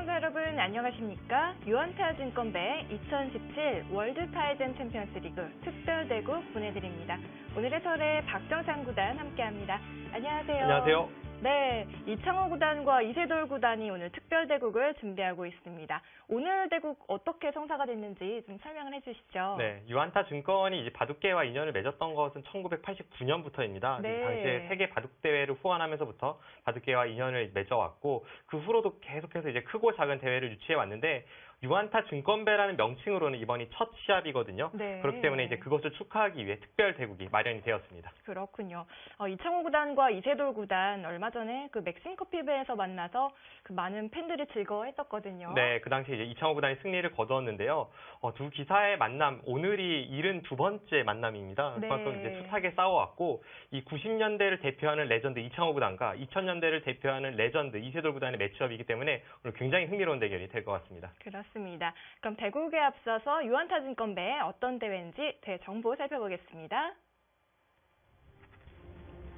시청자 여러분 안녕하십니까? 유한타증권배 2017 월드타이젠 챔피언스 리그 특별대국 보내드립니다. 오늘 해설의 박정찬 구단 함께합니다. 안녕하세요. 안녕하세요. 네, 이창호 구단과 이세돌 구단이 오늘 특별대국을 준비하고 있습니다. 오늘 대국 어떻게 성사가 됐는지 좀 설명을 해주시죠. 네, 유한타증권이 이제 바둑계와 인연을 맺었던 것은 1989년부터입니다. 네. 당시에 세계 바둑대회를 후원하면서부터 바둑계와 인연을 맺어왔고 그 후로도 계속해서 이제 크고 작은 대회를 유치해 왔는데 유한타증권배라는 명칭으로는 이번이 첫 시합이거든요. 네. 그렇기 때문에 이제 그것을 축하하기 위해 특별대국이 마련이 되었습니다. 그렇군요. 이창호 구단과 이세돌 구단 얼마 전에 그 맥심 커피배에서 만나서 그 많은 팬들이 즐거워했었거든요. 네, 그 당시 이제 이창호 구단이 승리를 거두었는데요. 두 기사의 만남, 오늘이 72번째 만남입니다. 네. 그만큼 이제 숱하게 싸워왔고, 이 90년대를 대표하는 레전드 이창호 구단과 2000년대를 대표하는 레전드 이세돌 구단의 매치업이기 때문에 오늘 굉장히 흥미로운 대결이 될 것 같습니다. 그렇습니다. 그럼 대국에 앞서서 유한타증권배 어떤 대회인지 대정보 살펴보겠습니다.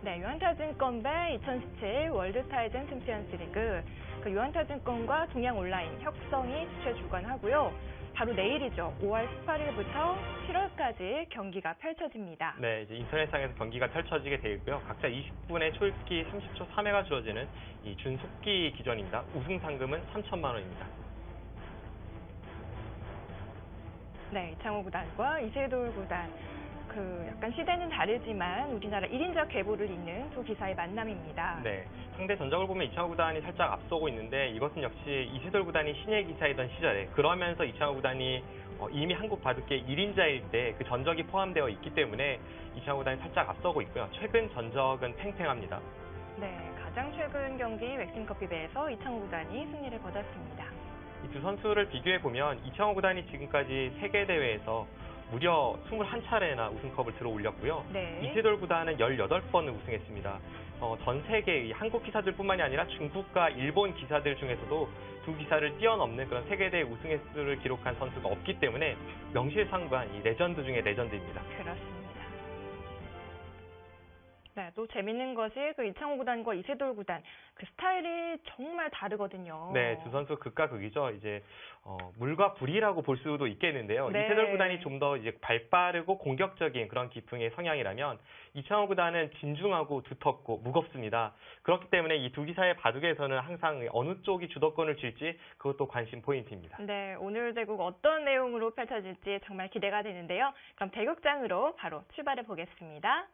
네, 유한타증권배 2017 월드타이젠 챔피언스 리그 그 유한타증권과 동양온라인, 혁성이 주최 주관하고요. 바로 내일이죠. 5월 18일부터 7월까지 경기가 펼쳐집니다. 네, 이제 인터넷상에서 경기가 펼쳐지게 되어 있고요. 각자 20분의 초읽기 30초 3회가 주어지는 이 준속기 기전입니다. 우승 상금은 3천만 원입니다. 네, 이창호 구단과 이세돌 구단. 그 약간 시대는 다르지만 우리나라 1인자 계보를 잇는 두 기사의 만남입니다. 네, 상대 전적을 보면 이창호 구단이 살짝 앞서고 있는데 이것은 역시 이세돌 구단이 신예 기사이던 시절에 그러면서 이창호 구단이 이미 한국 바둑계 1인자일 때 그 전적이 포함되어 있기 때문에 이창호 구단이 살짝 앞서고 있고요. 최근 전적은 팽팽합니다. 네, 가장 최근 경기 맥심커피배에서 이창호 구단이 승리를 거뒀습니다. 이 두 선수를 비교해보면 이창호 구단이 지금까지 세계대회에서 무려 21차례나 우승컵을 들어 올렸고요. 네. 이세돌 구단은 18번을 우승했습니다. 전 세계의 한국 기사들뿐만이 아니라 중국과 일본 기사들 중에서도 두 기사를 뛰어넘는 그런 세계대회 우승 횟수를 기록한 선수가 없기 때문에 명실상부한 이 레전드 중의 레전드입니다. 그렇습니다. 네, 또 재밌는 것이 그 이창호 구단과 이세돌 구단 그 스타일이 정말 다르거든요. 네, 두 선수 극과 극이죠. 이제 물과 불이라고 볼 수도 있겠는데요. 네. 이세돌 구단이 좀 더 이제 발빠르고 공격적인 그런 기풍의 성향이라면 이창호 구단은 진중하고 두텁고 무겁습니다. 그렇기 때문에 이 두 기사의 바둑에서는 항상 어느 쪽이 주도권을 쥘지 그것도 관심 포인트입니다. 네, 오늘 대국 어떤 내용으로 펼쳐질지 정말 기대가 되는데요. 그럼 대극장으로 바로 출발해 보겠습니다.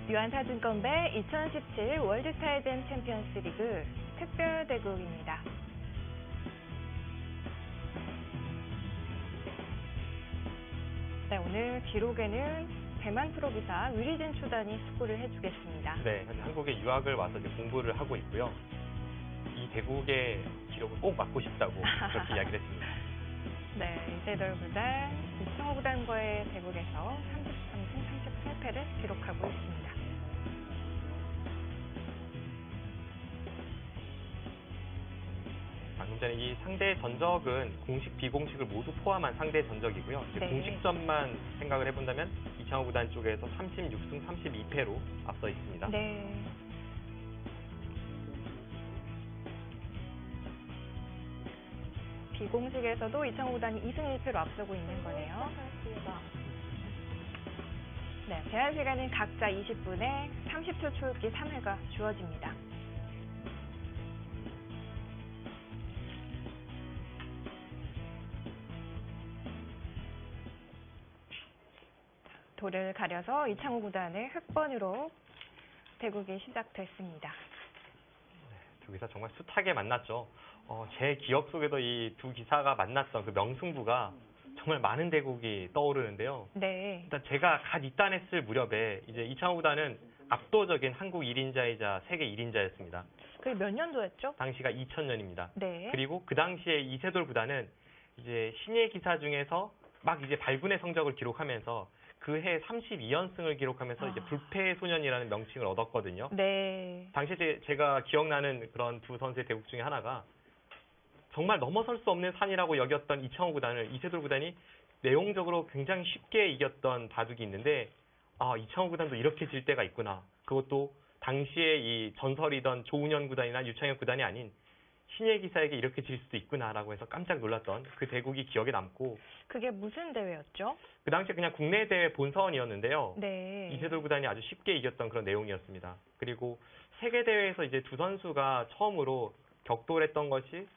유한타증권배 2017 월드타이젠 챔피언스 리그 특별대국입니다. 네, 오늘 기록에는 대만 프로기사 위리진 초단이 수고를 해주겠습니다. 네, 현재 한국에 유학을 와서 이제 공부를 하고 있고요. 이 대국의 기록을 꼭 맡고 싶다고 그렇게 이야기를 했습니다. 네, 이세돌 구단, 이창호 구단과의 대국에서 33승 38패를 기록하고 있습니다. 방금 전에 이 상대 전적은 공식, 비공식을 모두 포함한 상대 전적이고요. 이제 네. 공식전만 생각을 해본다면 이창호 구단 쪽에서 36승 32패로 앞서 있습니다. 네. 비공식에서도 이창호 구단이 2승 1패로 앞서고 있는 거네요. 네, 제한 시간은 각자 20분에 30초 초읽기 3회가 주어집니다. 돌을 가려서 이창호 구단의 흑번으로 대국이 시작됐습니다. 두 기사 정말 숱하게 만났죠. 제 기억 속에도 이 두 기사가 만났던 그 명승부가 정말 많은 대국이 떠오르는데요. 네. 일단 제가 갓 입단했을 무렵에 이제 이창호 구단은 압도적인 한국 1인자이자 세계 1인자였습니다. 그게 몇 년도였죠? 당시가 2000년입니다. 네. 그리고 그 당시에 이세돌 구단은 이제 신예 기사 중에서 막 이제 발군의 성적을 기록하면서 그 해 32연승을 기록하면서 이제 불패의 소년이라는 명칭을 얻었거든요. 네. 당시에 제가 기억나는 그런 두 선수의 대국 중에 하나가 정말 넘어설 수 없는 산이라고 여겼던 이창호 구단을 이세돌 구단이 내용적으로 굉장히 쉽게 이겼던 바둑이 있는데 이창호 구단도 이렇게 질 때가 있구나. 그것도 당시에 이 전설이던 조은현 구단이나 유창혁 구단이 아닌 신예 기사에게 이렇게 질 수도 있구나라고 해서 깜짝 놀랐던 그 대국이 기억에 남고 그게 무슨 대회였죠? 그 당시에 그냥 국내 대회 본선이었는데요. 네. 이세돌 구단이 아주 쉽게 이겼던 그런 내용이었습니다. 그리고 세계 대회에서 이제 두 선수가 처음으로 격돌했던 것이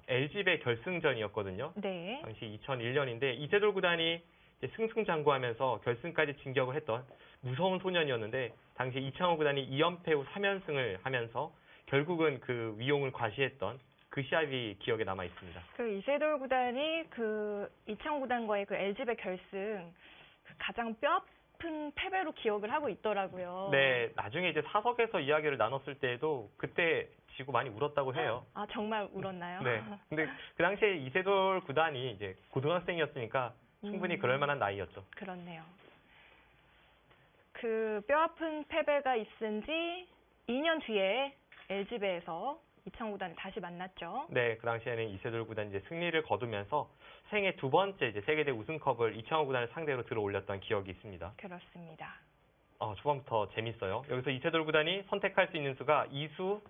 LG배 결승전이었거든요. 네. 당시 2001년인데 이세돌 구단이 이제 승승장구하면서 결승까지 진격을 했던 무서운 소년이었는데 당시 이창호 구단이 2연패 후 3연승을 하면서 결국은 그 위용을 과시했던 그 시합이 기억에 남아 있습니다. 그 이세돌 구단이 그 이창호 구단과의 그 LG배 결승 그 가장 뼈아픈 패배로 기억을 하고 있더라고요. 네, 나중에 이제 사석에서 이야기를 나눴을 때에도 그때 지고 많이 울었다고 해요. 아, 정말 울었나요? 네. 근데 그 당시에 이세돌 구단이 이제 고등학생이었으니까 충분히 그럴 만한 나이였죠. 그렇네요. 그 뼈아픈 패배가 있은 지 2년 뒤에 LG배에서 이창호 구단을 다시 만났죠. 네, 그 당시에는 이세돌 구단이 이제 승리를 거두면서 생애 두 번째 이제 세계대 우승컵을 이창호 구단을 상대로 들어올렸던 기억이 있습니다. 그렇습니다. 초반부터 재밌어요. 여기서 이세돌 구단이 선택할 수 있는 수가 2수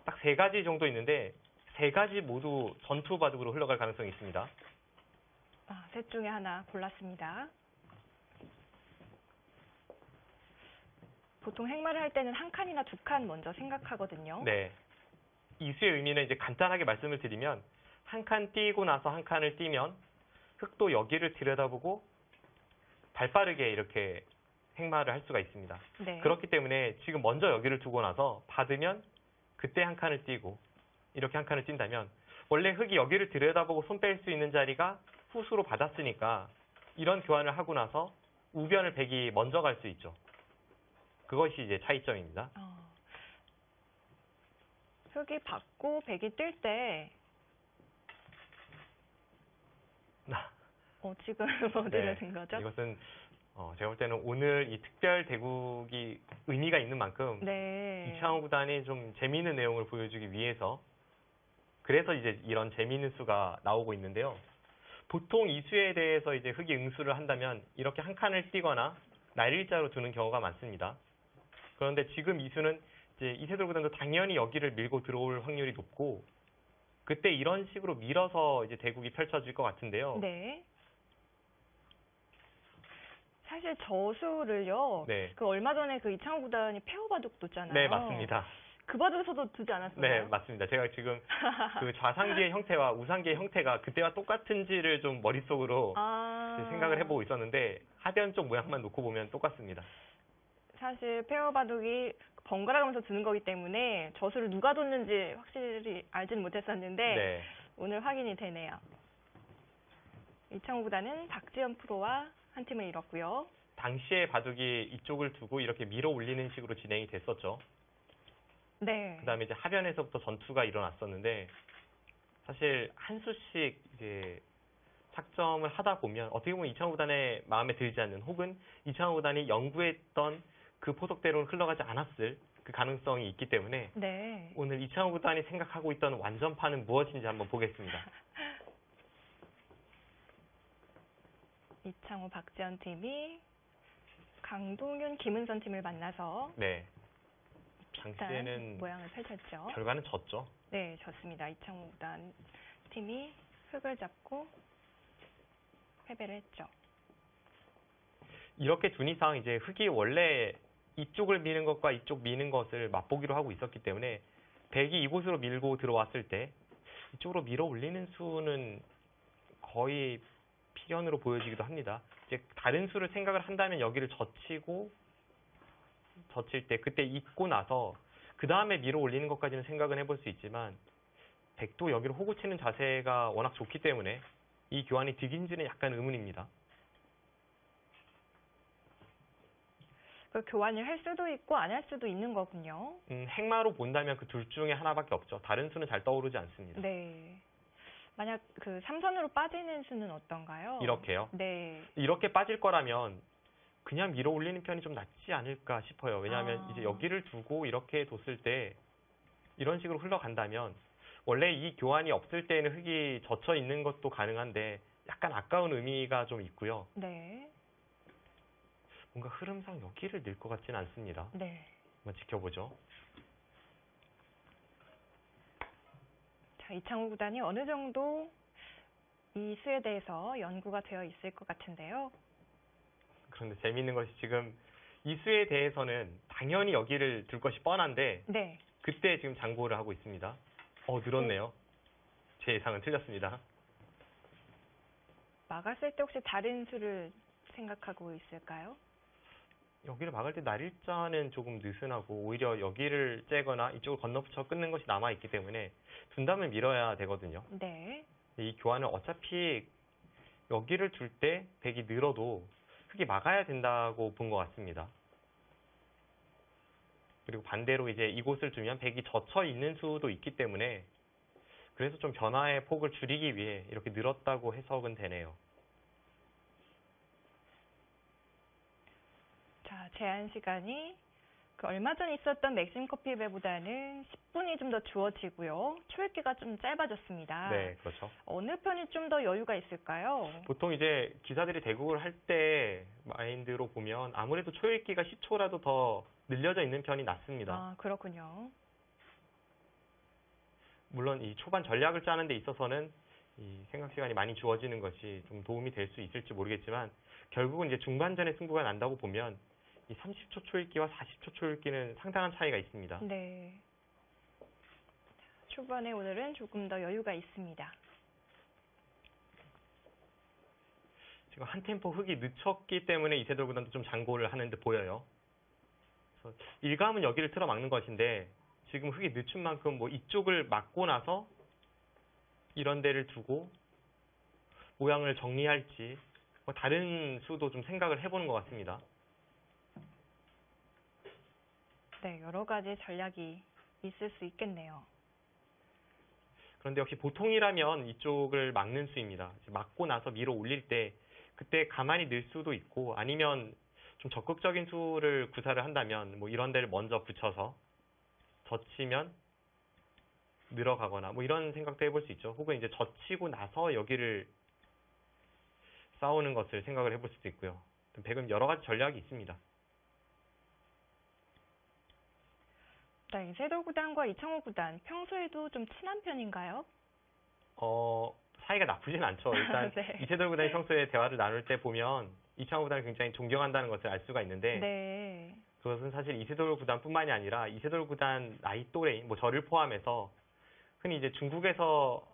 딱 세 가지 정도 있는데 세 가지 모두 전투 바둑으로 흘러갈 가능성이 있습니다. 셋 중에 하나 골랐습니다. 보통 행마를 할 때는 한 칸이나 두 칸 먼저 생각하거든요. 네. 이수의 의미는 이제 간단하게 말씀을 드리면 한 칸 띄고 나서 한 칸을 띄면 흑도 여기를 들여다보고 발빠르게 이렇게 행마를 할 수가 있습니다. 네. 그렇기 때문에 지금 먼저 여기를 두고 나서 받으면 그때 한 칸을 띄고 이렇게 한 칸을 띈다면 원래 흑이 여기를 들여다보고 손 뺄 수 있는 자리가 후수로 받았으니까 이런 교환을 하고 나서 우변을 백이 먼저 갈 수 있죠. 그것이 이제 차이점입니다. 흑이 받고 백이 뜰 때 지금 어디를 든 거죠? 이것은 제가 볼 때는 오늘 이 특별 대국이 의미가 있는 만큼 네. 이창호 구단이 좀 재미있는 내용을 보여주기 위해서 그래서 이제 이런 재미있는 수가 나오고 있는데요. 보통 이 수에 대해서 이제 흑이 응수를 한다면 이렇게 한 칸을 띄거나 날일자로 두는 경우가 많습니다. 그런데 지금 이 수는 이제 이세돌 구단도 당연히 여기를 밀고 들어올 확률이 높고 그때 이런 식으로 밀어서 이제 대국이 펼쳐질 것 같은데요. 네. 사실 저수를요. 네. 그 얼마 전에 그 이창호 구단이 페어 바둑 뒀잖아요. 네, 맞습니다. 그 바둑에서도 두지 않았어요? 네, 맞습니다. 제가 지금 그 좌상기의 형태와 우상기의 형태가 그때와 똑같은지를 좀 머릿속으로 생각을 해보고 있었는데 하변 쪽 모양만 놓고 보면 똑같습니다. 사실 페어 바둑이 번갈아 가면서 두는 거기 때문에 저수를 누가 뒀는지 확실히 알지는 못했었는데 네. 오늘 확인이 되네요. 이창호 구단은 박지현 프로와 한 팀을 이뤘고요. 당시에 바둑이 이쪽을 두고 이렇게 밀어 올리는 식으로 진행이 됐었죠. 네. 그다음에 이제 하변에서부터 전투가 일어났었는데 사실 한 수씩 이제 착점을 하다 보면 어떻게 보면 이창호 구단의 마음에 들지 않는 혹은 이창호 구단이 연구했던 그 포석대로 흘러가지 않았을 그 가능성이 있기 때문에 네. 오늘 이창호 구단이 생각하고 있던 완전판은 무엇인지 한번 보겠습니다. 이창호, 박지현 팀이 강동윤, 김은선 팀을 만나서 네. 비슷한 당시에는 모양을 펼쳤죠. 결과는 졌죠. 네, 졌습니다. 이창호 구단 팀이 흑을 잡고 패배를 했죠. 이렇게 둔 이상 이제 흑이 원래 이쪽을 미는 것과 이쪽 미는 것을 맛보기로 하고 있었기 때문에 백이 이곳으로 밀고 들어왔을 때 이쪽으로 밀어 올리는 수는 거의 필연으로 보여지기도 합니다. 이제 다른 수를 생각을 한다면 여기를 젖힐 때 그때 잊고 나서 그 다음에 밀어 올리는 것까지는 생각은 해볼 수 있지만 백도 여기를 호구 치는 자세가 워낙 좋기 때문에 이 교환이 득인지는 약간 의문입니다. 그 교환을 할 수도 있고 안 할 수도 있는 거군요. 행마로 본다면 그 둘 중에 하나밖에 없죠. 다른 수는 잘 떠오르지 않습니다. 네. 만약 그 삼선으로 빠지는 수는 어떤가요? 이렇게요. 네. 이렇게 빠질 거라면 그냥 밀어 올리는 편이 좀 낫지 않을까 싶어요. 왜냐하면 이제 여기를 두고 이렇게 뒀을 때 이런 식으로 흘러간다면 원래 이 교환이 없을 때는 흙이 젖혀 있는 것도 가능한데 약간 아까운 의미가 좀 있고요. 네. 뭔가 흐름상 여기를 넣을 것 같지는 않습니다. 네. 한번 지켜보죠. 자, 이창호 구단이 어느 정도 이 수에 대해서 연구가 되어 있을 것 같은데요. 그런데 재미있는 것이 지금 이 수에 대해서는 당연히 여기를 둘 것이 뻔한데 네. 그때 지금 장고를 하고 있습니다. 늘었네요. 제 예상은 틀렸습니다. 막았을 때 혹시 다른 수를 생각하고 있을까요? 여기를 막을 때 날일자는 조금 느슨하고 오히려 여기를 째거나 이쪽을 건너붙여 끊는 것이 남아있기 때문에 둔담을 밀어야 되거든요. 네. 이 교환을 어차피 여기를 둘 때 백이 늘어도 흙이 막아야 된다고 본 것 같습니다. 그리고 반대로 이제 이곳을 두면 백이 젖혀 있는 수도 있기 때문에 그래서 좀 변화의 폭을 줄이기 위해 이렇게 늘었다고 해석은 되네요. 자, 제한 시간이 그 얼마 전 있었던 맥심 커피배보다는 10분이 좀 더 주어지고요. 초읽기가 좀 짧아졌습니다. 네, 그렇죠. 어느 편이 좀 더 여유가 있을까요? 보통 이제 기사들이 대국을 할 때 마인드로 보면 아무래도 초읽기가 10초라도 더 늘려져 있는 편이 낫습니다. 아, 그렇군요. 물론 이 초반 전략을 짜는 데 있어서는 이 생각 시간이 많이 주어지는 것이 좀 도움이 될 수 있을지 모르겠지만 결국은 이제 중반전에 승부가 난다고 보면 이 30초 초읽기와 40초 초읽기는 상당한 차이가 있습니다. 네. 초반에 오늘은 조금 더 여유가 있습니다. 지금 한 템포 흙이 늦췄기 때문에 이세돌 구단도 좀 장고를 하는 듯 보여요. 그래서 일감은 여기를 틀어막는 것인데 지금 흙이 늦춘 만큼 뭐 이쪽을 막고 나서 이런 데를 두고 모양을 정리할지 뭐 다른 수도 좀 생각을 해보는 것 같습니다. 네, 여러 가지 전략이 있을 수 있겠네요. 그런데 역시 보통이라면 이쪽을 막는 수입니다. 막고 나서 밀어 올릴 때 그때 가만히 늘 수도 있고 아니면 좀 적극적인 수를 구사를 한다면 뭐 이런 데를 먼저 붙여서 젖히면 늘어가거나 뭐 이런 생각도 해볼 수 있죠. 혹은 이제 젖히고 나서 여기를 싸우는 것을 생각을 해볼 수도 있고요. 백은 여러 가지 전략이 있습니다. 네, 이세돌 구단과 이창호 구단 평소에도 좀 친한 편인가요? 사이가 나쁘진 않죠. 일단 네. 이세돌 구단이 평소에 대화를 나눌 때 보면 이창호 구단을 굉장히 존경한다는 것을 알 수가 있는데 네. 그것은 사실 이세돌 구단뿐만이 아니라 이세돌 구단 나이 또래인 뭐 저를 포함해서 흔히 이제 중국에서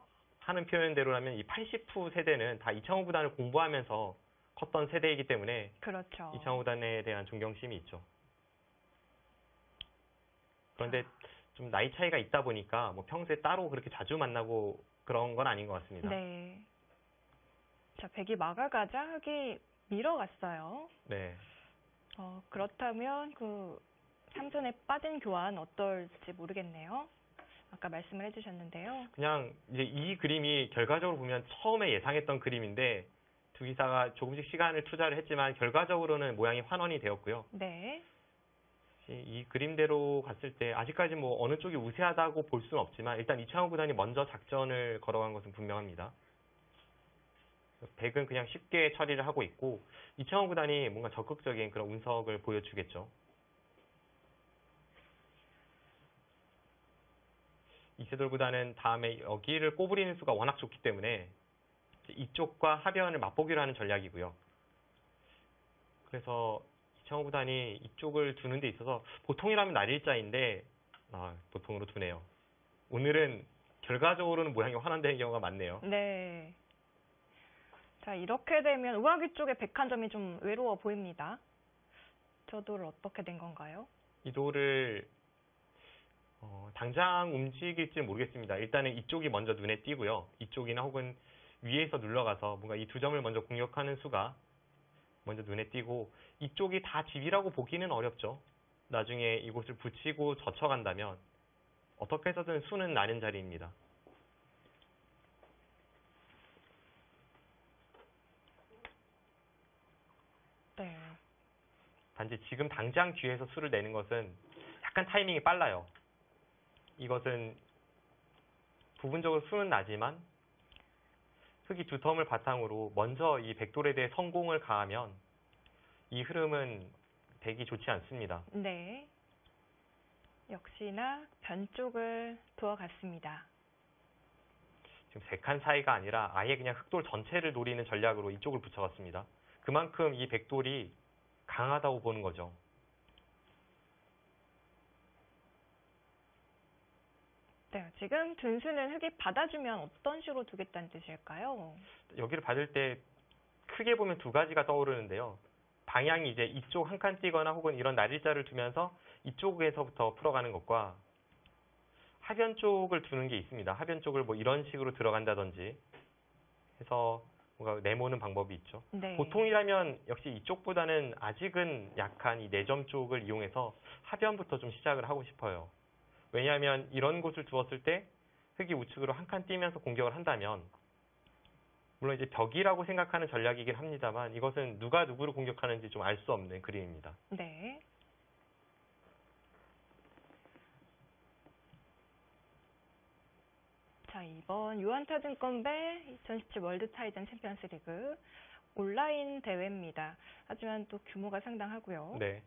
하는 표현대로라면 이 80후 세대는 다 이창호 구단을 공부하면서 컸던 세대이기 때문에 그렇죠. 이창호 구단에 대한 존경심이 있죠. 그런데 좀 나이 차이가 있다 보니까 뭐 평소에 따로 그렇게 자주 만나고 그런 건 아닌 것 같습니다. 네. 자, 백이 막아가자 흙이 밀어갔어요. 네. 그렇다면 그 삼선에 빠진 교환 어떨지 모르겠네요. 아까 말씀을 해주셨는데요. 그냥 이제 이 그림이 결과적으로 보면 처음에 예상했던 그림인데 두 기사가 조금씩 시간을 투자를 했지만 결과적으로는 모양이 환원이 되었고요. 네. 이 그림대로 갔을 때 아직까지 뭐 어느 쪽이 우세하다고 볼 수는 없지만 일단 이창호 구단이 먼저 작전을 걸어간 것은 분명합니다. 백은 그냥 쉽게 처리를 하고 있고 이창호 구단이 뭔가 적극적인 그런 운석을 보여주겠죠. 이세돌 구단은 다음에 여기를 꼬부리는 수가 워낙 좋기 때문에 이쪽과 하변을 맛보기로 하는 전략이고요. 그래서 이창호 구단이 이쪽을 두는 데 있어서 보통이라면 날일자인데 보통으로 두네요. 오늘은 결과적으로는 모양이 환원되는 경우가 많네요. 네. 자, 이렇게 되면 우아기 쪽의 백한점이 좀 외로워 보입니다. 저돌 어떻게 된 건가요? 이 돌을 당장 움직일지 모르겠습니다. 일단은 이쪽이 먼저 눈에 띄고요. 이쪽이나 혹은 위에서 눌러가서 뭔가 이 두 점을 먼저 공격하는 수가 먼저 눈에 띄고 이쪽이 다 집이라고 보기는 어렵죠. 나중에 이곳을 붙이고 젖혀간다면 어떻게 해서든 수는 나는 자리입니다. 네. 단지 지금 당장 뒤에서 수를 내는 것은 약간 타이밍이 빨라요. 이것은 부분적으로 수는 나지만 흙이 두 텀을 바탕으로 먼저 이 백돌에 대해 성공을 가하면 이 흐름은 백이 좋지 않습니다. 네. 역시나 변 쪽을 부어갔습니다. 지금 세 칸 사이가 아니라 아예 그냥 흑돌 전체를 노리는 전략으로 이쪽을 붙여갔습니다. 그만큼 이 백돌이 강하다고 보는 거죠. 네, 지금 둔수는 흙이 받아주면 어떤 식으로 두겠다는 뜻일까요? 여기를 받을 때 크게 보면 두 가지가 떠오르는데요. 방향이 이제 이쪽 한 칸 띄거나 혹은 이런 날일자를 두면서 이쪽에서부터 풀어가는 것과 하변 쪽을 두는 게 있습니다. 하변 쪽을 뭐 이런 식으로 들어간다든지 해서 뭔가 내모는 방법이 있죠. 네. 보통이라면 역시 이쪽보다는 아직은 약한 이 내점 쪽을 이용해서 하변부터 좀 시작을 하고 싶어요. 왜냐하면 이런 곳을 두었을 때 흙이 우측으로 한 칸 띄면서 공격을 한다면 물론 이제 벽이라고 생각하는 전략이긴 합니다만 이것은 누가 누구를 공격하는지 좀 알 수 없는 그림입니다. 네. 자, 이번 유한타증권배 2017 월드 타이전 챔피언스 리그 온라인 대회입니다. 하지만 또 규모가 상당하고요. 네.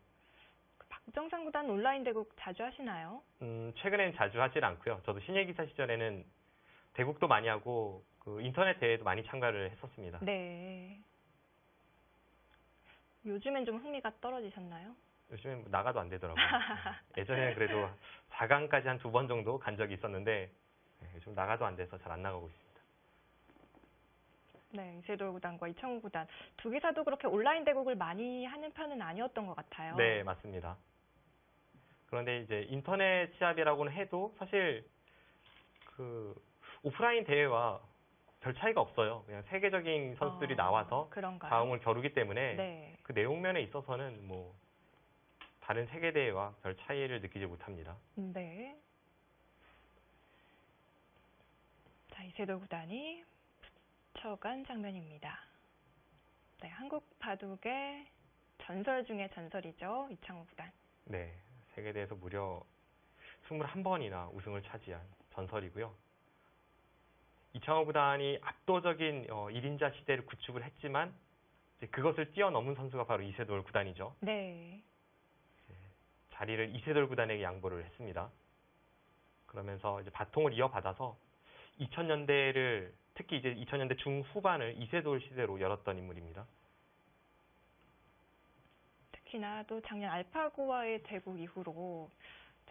박정상 구단 온라인 대국 자주 하시나요? 최근에는 자주 하질 않고요. 저도 신예기사 시절에는 대국도 많이 하고 그 인터넷 대회도 많이 참가를 했었습니다. 네. 요즘엔 좀 흥미가 떨어지셨나요? 요즘엔 뭐 나가도 안 되더라고요. 예전에는 그래도 4강까지 한 2번 정도 간 적이 있었는데 요즘 나가도 안 돼서 잘 안 나가고 있습니다. 네, 이세돌 구단과 이창호 구단 두 기사도 그렇게 온라인 대국을 많이 하는 편은 아니었던 것 같아요. 네, 맞습니다. 그런데 이제 인터넷 시합이라고는 해도 사실 그 오프라인 대회와 별 차이가 없어요. 그냥 세계적인 선수들이 나와서 그런가요? 자웅을 겨루기 때문에 네. 그 내용면에 있어서는 뭐 다른 세계 대회와 별 차이를 느끼지 못합니다. 네. 자, 이세돌 구단이 붙여간 장면입니다. 네, 한국 바둑의 전설 중에 전설이죠. 이창호 구단. 네, 세계 대회에서 무려 21번이나 우승을 차지한 전설이고요. 이창호 구단이 압도적인 1인자 시대를 구축을 했지만 이제 그것을 뛰어넘은 선수가 바로 이세돌 구단이죠. 네. 자리를 이세돌 구단에게 양보를 했습니다. 그러면서 이제 바통을 이어받아서 2000년대를 특히 이제 2000년대 중후반을 이세돌 시대로 열었던 인물입니다. 특히나 또 작년 알파고와의 대국 이후로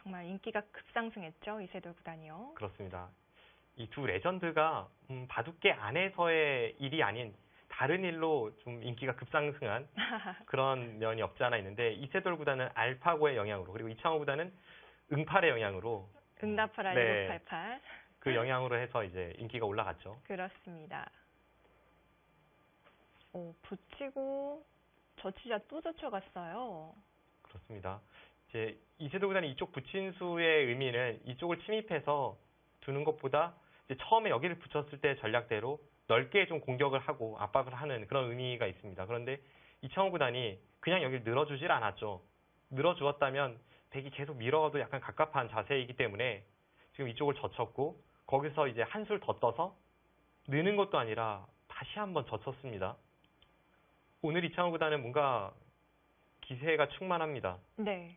정말 인기가 급상승했죠. 이세돌 구단이요. 그렇습니다. 이 두 레전드가 바둑계 안에서의 일이 아닌 다른 일로 좀 인기가 급상승한 그런 면이 없지 않아 있는데 이세돌 구단은 알파고의 영향으로 그리고 이창호 구단은 응팔의 영향으로 응답하라 네. 1988. 그 영향으로 해서 이제 인기가 올라갔죠. 그렇습니다. 오, 붙이고 젖히자 또 젖혀갔어요. 그렇습니다. 이제 이세돌 구단이 이쪽 붙인 수의 의미는 이쪽을 침입해서 두는 것보다 이제 처음에 여기를 붙였을 때 전략대로 넓게 좀 공격을 하고 압박을 하는 그런 의미가 있습니다. 그런데 이창호 구단이 그냥 여기를 늘어주질 않았죠. 늘어주었다면 백이 계속 밀어도 약간 갑갑한 자세이기 때문에 지금 이쪽을 젖혔고 거기서 이제 한술 더 떠서 느는 것도 아니라 다시 한번 젖혔습니다. 오늘 이창호 구단은 뭔가 기세가 충만합니다. 네.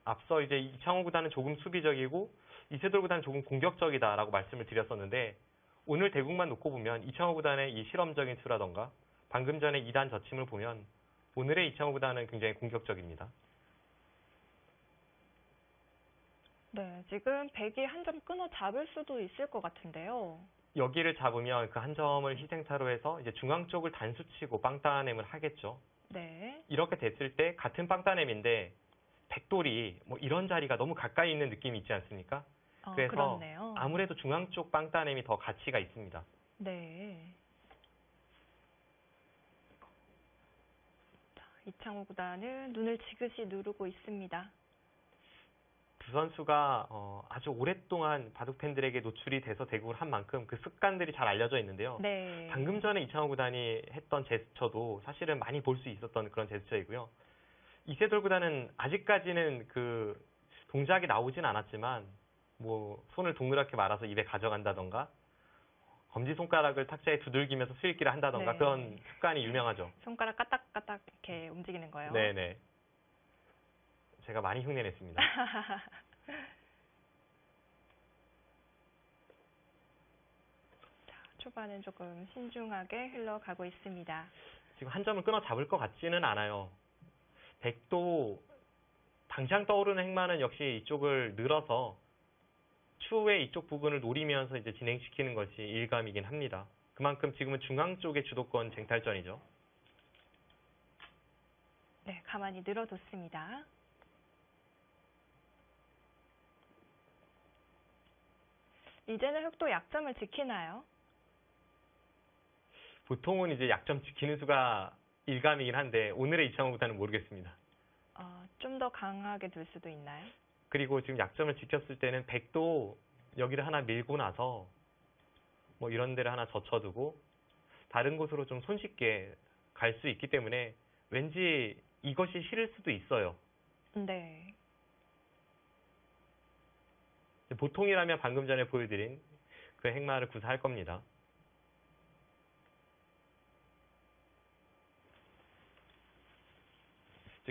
앞서 이제 이창호 구단은 조금 수비적이고 이세돌 구단은 조금 공격적이다라고 말씀을 드렸었는데 오늘 대국만 놓고 보면 이창호 구단의 이 실험적인 수라던가 방금 전에 2단 젖힘을 보면 오늘의 이창호 구단은 굉장히 공격적입니다. 네, 지금 백이 한 점 끊어 잡을 수도 있을 것 같은데요. 여기를 잡으면 그 한 점을 희생타로 해서 이제 중앙 쪽을 단수치고 빵따냄을 하겠죠. 네. 이렇게 됐을 때 같은 빵따냄인데 백돌이 뭐 이런 자리가 너무 가까이 있는 느낌이 있지 않습니까? 그래서 그렇네요. 아무래도 중앙 쪽 빵따냄이 더 가치가 있습니다. 네. 자, 이창호 구단은 눈을 지그시 누르고 있습니다. 두 선수가 아주 오랫동안 바둑 팬들에게 노출이 돼서 대국을 한 만큼 그 습관들이 잘 알려져 있는데요. 네. 방금 전에 이창호 구단이 했던 제스처도 사실은 많이 볼 수 있었던 그런 제스처이고요. 이세돌 구단은 아직까지는 그 동작이 나오진 않았지만 뭐 손을 동그랗게 말아서 입에 가져간다던가 검지손가락을 탁자에 두들기면서 수익기를 한다던가 네. 그런 습관이 유명하죠. 손가락 까딱까딱 이렇게 움직이는 거요. 네네. 제가 많이 흉내냈습니다. 자, 초반은 조금 신중하게 흘러가고 있습니다. 지금 한 점을 끊어 잡을 것 같지는 않아요. 백도 당장 떠오르는 행마는 역시 이쪽을 늘어서 추후에 이쪽 부분을 노리면서 이제 진행시키는 것이 일감이긴 합니다. 그만큼 지금은 중앙 쪽의 주도권 쟁탈전이죠. 네, 가만히 늘어뒀습니다. 이제는 흑도 약점을 지키나요? 보통은 이제 약점 지키는 수가 일감이긴 한데 오늘의 이창호 구단은 모르겠습니다. 좀 더 강하게 둘 수도 있나요? 그리고 지금 약점을 지켰을 때는 백도 여기를 하나 밀고 나서 뭐 이런 데를 하나 젖혀두고 다른 곳으로 좀 손쉽게 갈 수 있기 때문에 왠지 이것이 싫을 수도 있어요. 네. 보통이라면 방금 전에 보여드린 그 행마를 구사할 겁니다.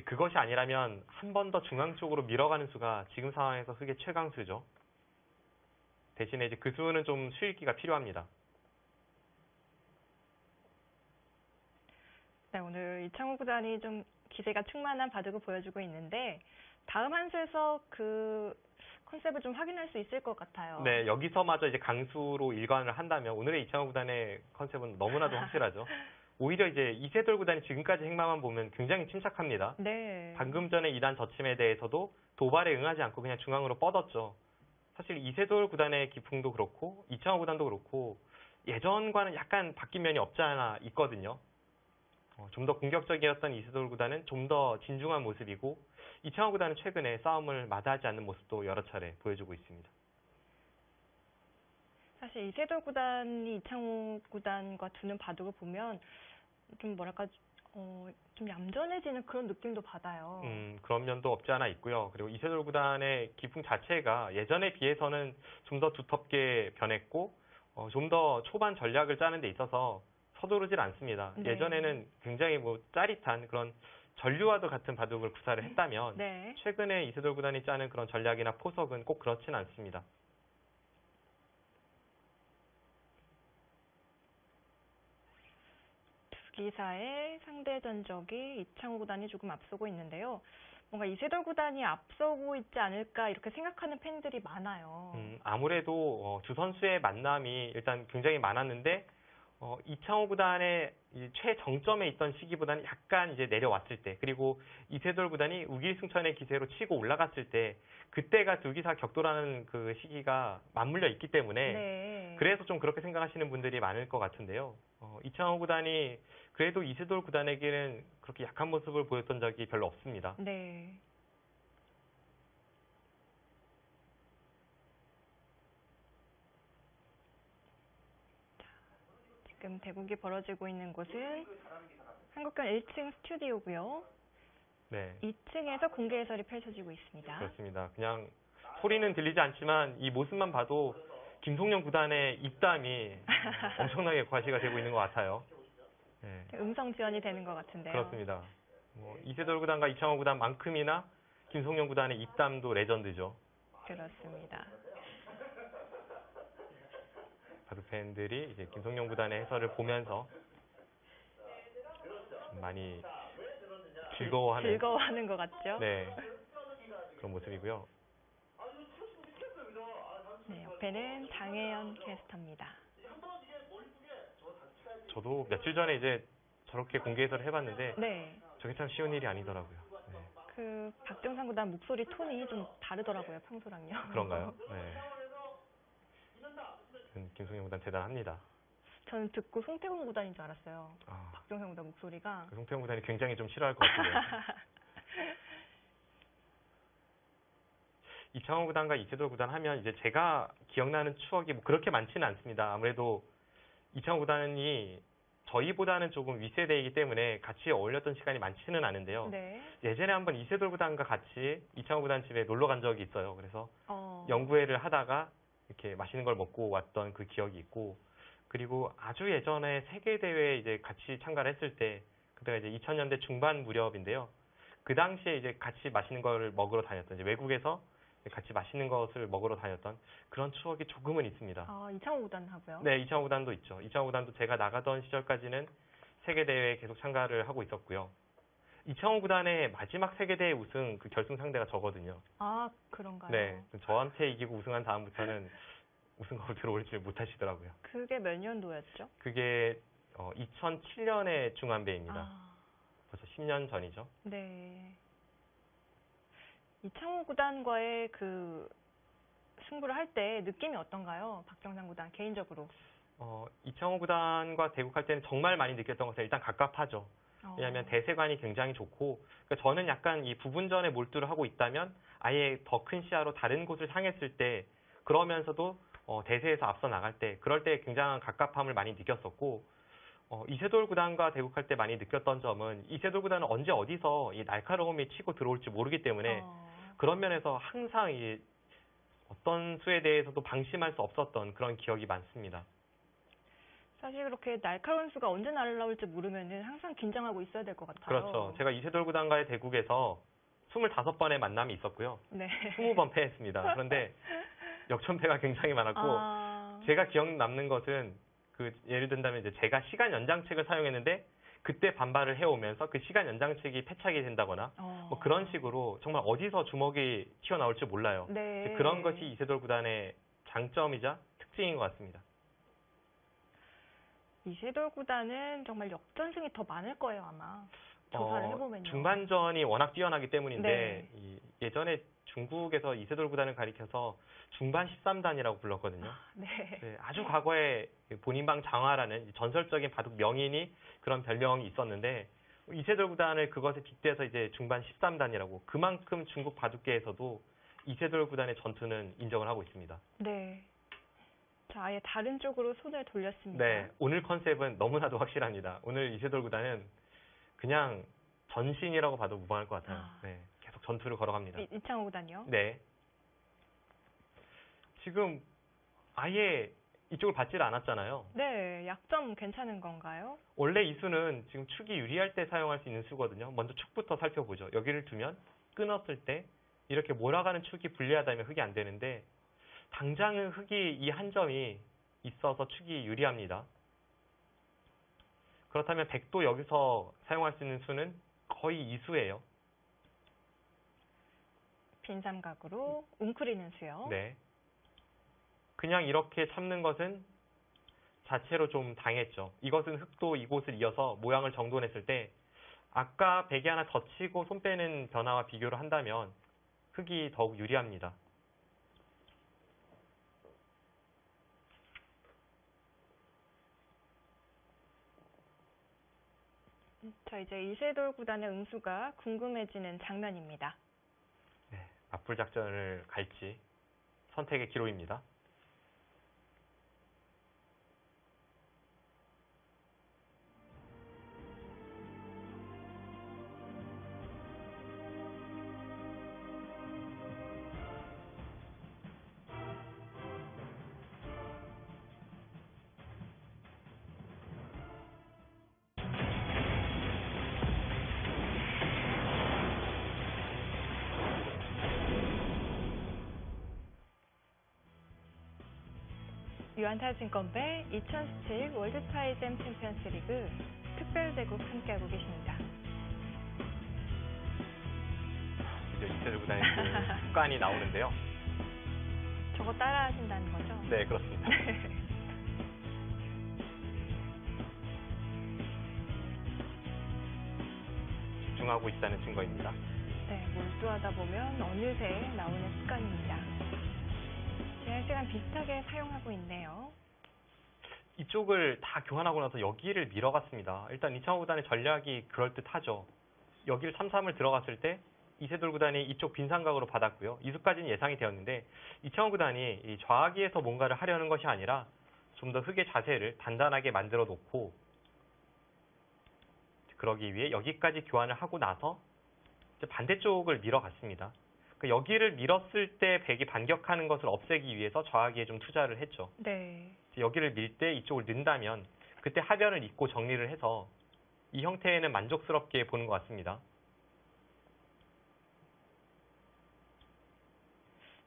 그것이 아니라면 한 번 더 중앙 쪽으로 밀어가는 수가 지금 상황에서 흑의 최강수죠. 대신에 이제 그 수는 좀 수익기가 필요합니다. 네, 오늘 이창호 구단이 좀 기세가 충만한 바둑을 보여주고 있는데 다음 한 수에서 그 컨셉을 좀 확인할 수 있을 것 같아요. 네, 여기서마저 이제 강수로 일관을 한다면 오늘의 이창호 구단의 컨셉은 너무나도 확실하죠. 오히려 이제 이세돌 구단이 지금까지 행마만 보면 굉장히 침착합니다. 네. 방금 전에 2단 저침에 대해서도 도발에 응하지 않고 그냥 중앙으로 뻗었죠. 사실 이세돌 구단의 기풍도 그렇고 이창호 구단도 그렇고 예전과는 약간 바뀐 면이 없지 않아 있거든요. 좀 더 공격적이었던 이세돌 구단은 좀 더 진중한 모습이고 이창호 구단은 최근에 싸움을 마다하지 않는 모습도 여러 차례 보여주고 있습니다. 사실 이세돌 구단이 이창호 구단과 두는 바둑을 보면 좀 뭐랄까 좀 얌전해지는 그런 느낌도 받아요. 그런 면도 없지 않아 있고요. 그리고 이세돌 구단의 기풍 자체가 예전에 비해서는 좀 더 두텁게 변했고 좀 더 초반 전략을 짜는 데 있어서 서두르질 않습니다. 네. 예전에는 굉장히 뭐 짜릿한 그런 전류와도 같은 바둑을 구사를 했다면 네. 최근에 이세돌 구단이 짜는 그런 전략이나 포석은 꼭 그렇진 않습니다. 두 기사의 상대 전적이 이창호 구단이 조금 앞서고 있는데요. 뭔가 이세돌 구단이 앞서고 있지 않을까 이렇게 생각하는 팬들이 많아요. 아무래도 두 선수의 만남이 일단 굉장히 많았는데 이창호 구단의 최정점에 있던 시기보다는 약간 이제 내려왔을 때, 그리고 이세돌 구단이 우길승천의 기세로 치고 올라갔을 때, 그때가 두 기사 격돌하는 그 시기가 맞물려 있기 때문에 네. 그래서 좀 그렇게 생각하시는 분들이 많을 것 같은데요. 이창호 구단이 그래도 이세돌 구단에게는 그렇게 약한 모습을 보였던 적이 별로 없습니다. 네. 지금 대국이 벌어지고 있는 곳은 한국경 1층 스튜디오고요. 네, 2층에서 공개 해설이 펼쳐지고 있습니다. 그렇습니다. 그냥 소리는 들리지 않지만 이 모습만 봐도 김송영 구단의 입담이 엄청나게 과시가 되고 있는 것 같아요. 네, 음성 지원이 되는 것 같은데요. 그렇습니다. 이세돌 구단과 이창호 구단만큼이나 김송영 구단의 입담도 레전드죠. 그렇습니다. 바둑 팬들이 이제 김송영 구단의 해설을 보면서 좀 많이 즐거워하는 것 같죠? 네, 그런 모습이고요. 네, 옆에는 장혜연 캐스터입니다. 저도 며칠 전에 이제 저렇게 공개 해설을 해봤는데 네. 저게 참 쉬운 일이 아니더라고요. 네. 그 박정상 구단 목소리 톤이 좀 다르더라고요, 평소랑요. 그런가요? 네. 김승현 구단 대단합니다. 저는 듣고 송태곤 구단인 줄 알았어요. 아, 박정상 구단 목소리가. 그 송태훈 구단이 굉장히 좀 싫어할 것 같은데요. 이창호 구단과 이세돌 구단 하면 이제 제가 기억나는 추억이 뭐 그렇게 많지는 않습니다. 아무래도 이창호 구단이 저희보다는 조금 윗세대이기 때문에 같이 어울렸던 시간이 많지는 않은데요. 네. 예전에 한번 이세돌 구단과 같이 이창호 구단 집에 놀러 간 적이 있어요. 그래서 어. 연구회를 하다가 이렇게 맛있는 걸 먹고 왔던 그 기억이 있고, 그리고 아주 예전에 세계 대회에 이제 같이 참가를 했을 때, 그때가 이제 2000년대 중반 무렵인데요. 그 당시에 이제 같이 맛있는 걸 먹으러 다녔던, 이제 외국에서 같이 맛있는 것을 먹으러 다녔던 그런 추억이 조금은 있습니다. 아, 이창호 구단하고요? 네, 이창호 구단도 있죠. 이창호 구단도 제가 나가던 시절까지는 세계 대회에 계속 참가를 하고 있었고요. 이창호 구단의 마지막 세계 대회 우승 그 결승 상대가 저거든요. 아, 그런가요? 네, 저한테 이기고 우승한 다음부터는 우승컵을 들어올지 못하시더라고요. 그게 몇 년도였죠? 그게 2007년의 중한배입니다. 아, 벌써 10년 전이죠. 네. 이창호 구단과의 그 승부를 할 때 느낌이 어떤가요? 박정상 구단 개인적으로. 이창호 구단과 대국할 때는 정말 많이 느꼈던 것은 일단 갑갑하죠. 왜냐하면 대세관이 굉장히 좋고, 그러니까 저는 약간 이 부분전에 몰두를 하고 있다면 아예 더 큰 시야로 다른 곳을 향했을 때, 그러면서도 대세에서 앞서 나갈 때, 그럴 때 굉장한 갑갑함을 많이 느꼈었고, 이세돌 구단과 대국할 때 많이 느꼈던 점은 이세돌 구단은 언제 어디서 이 날카로움이 치고 들어올지 모르기 때문에 그런 면에서 항상 이 어떤 수에 대해서도 방심할 수 없었던 그런 기억이 많습니다. 사실 그렇게 날카로운 수가 언제 날라올지 모르면은 항상 긴장하고 있어야 될 것 같아요. 그렇죠. 제가 이세돌 구단과의 대국에서 25번의 만남이 있었고요. 네. 20번 패했습니다. 그런데 역전패가 굉장히 많았고, 아, 제가 기억 남는 것은 예를 든다면 이제 제가 시간 연장책을 사용했는데 그때 반발을 해오면서 그 시간 연장책이 패착이 된다거나 뭐 그런 식으로 정말 어디서 주먹이 튀어나올지 몰라요. 네. 그런 것이 이세돌 구단의 장점이자 특징인 것 같습니다. 이세돌 구단은 정말 역전승이 더 많을 거예요, 아마. 조사를 해보면요. 중반전이 워낙 뛰어나기 때문인데 네. 예전에 중국에서 이세돌 구단을 가리켜서 중반 13단이라고 불렀거든요. 네. 네, 아주 과거에 본인방 장화라는 전설적인 바둑 명인이 그런 별명이 있었는데, 이세돌 구단을 그것에 빗대서 이제 중반 13단이라고, 그만큼 중국 바둑계에서도 이세돌 구단의 전투는 인정을 하고 있습니다. 네. 자, 아예 다른 쪽으로 손을 돌렸습니다. 네, 오늘 컨셉은 너무나도 확실합니다. 오늘 이세돌 구단은 그냥 전신이라고 봐도 무방할 것 같아요. 아. 네, 계속 전투를 걸어갑니다. 이창호 구단이요? 네. 지금 아예 이쪽을 받지를 않았잖아요. 네, 약점 괜찮은 건가요? 원래 이 수는 지금 축이 유리할 때 사용할 수 있는 수거든요. 먼저 축부터 살펴보죠. 여기를 두면 끊었을 때 이렇게 몰아가는 축이 불리하다면 흙이 안 되는데, 당장은 흙이 이 한 점이 있어서 축이 유리합니다. 그렇다면 백도 여기서 사용할 수 있는 수는 거의 이 수예요. 빈삼각으로 웅크리는 수요. 네. 그냥 이렇게 참는 것은 자체로 좀 당했죠. 이것은 흙도 이곳을 이어서 모양을 정돈했을 때 아까 백이 하나 더 치고 손 빼는 변화와 비교를 한다면 흙이 더욱 유리합니다. 자, 이제 이세돌 구단의 응수가 궁금해지는 장면입니다. 네, 맞불 작전을 갈지 선택의 기로입니다. 유한타증권배 2017 월드파이잼 챔피언스리그 특별대국 함께하고 계십니다. 이제 이세돌 구단의 그 습관이 나오는데요. 저거 따라 하신다는 거죠? 네, 그렇습니다. 집중하고 있다는 증거입니다. 네, 몰두하다 보면 어느새 나오는 습관입니다. 제한 시간 비슷하게 사용하고 있네요. 이쪽을 다 교환하고 나서 여기를 밀어갔습니다. 일단 이창호 구단의 전략이 그럴듯하죠. 여기를 3-3을 들어갔을 때 이세돌 구단이 이쪽 빈삼각으로 받았고요. 이수까지는 예상이 되었는데 이창호 구단이 이 좌하기에서 뭔가를 하려는 것이 아니라 좀 더 흙의 자세를 단단하게 만들어 놓고 그러기 위해 여기까지 교환을 하고 나서 이제 반대쪽을 밀어갔습니다. 그러니까 여기를 밀었을 때 백이 반격하는 것을 없애기 위해서 좌하기에 좀 투자를 했죠. 네. 여기를 밀 때 이쪽을 넣는다면 그때 하변을 잇고 정리를 해서 이 형태에는 만족스럽게 보는 것 같습니다.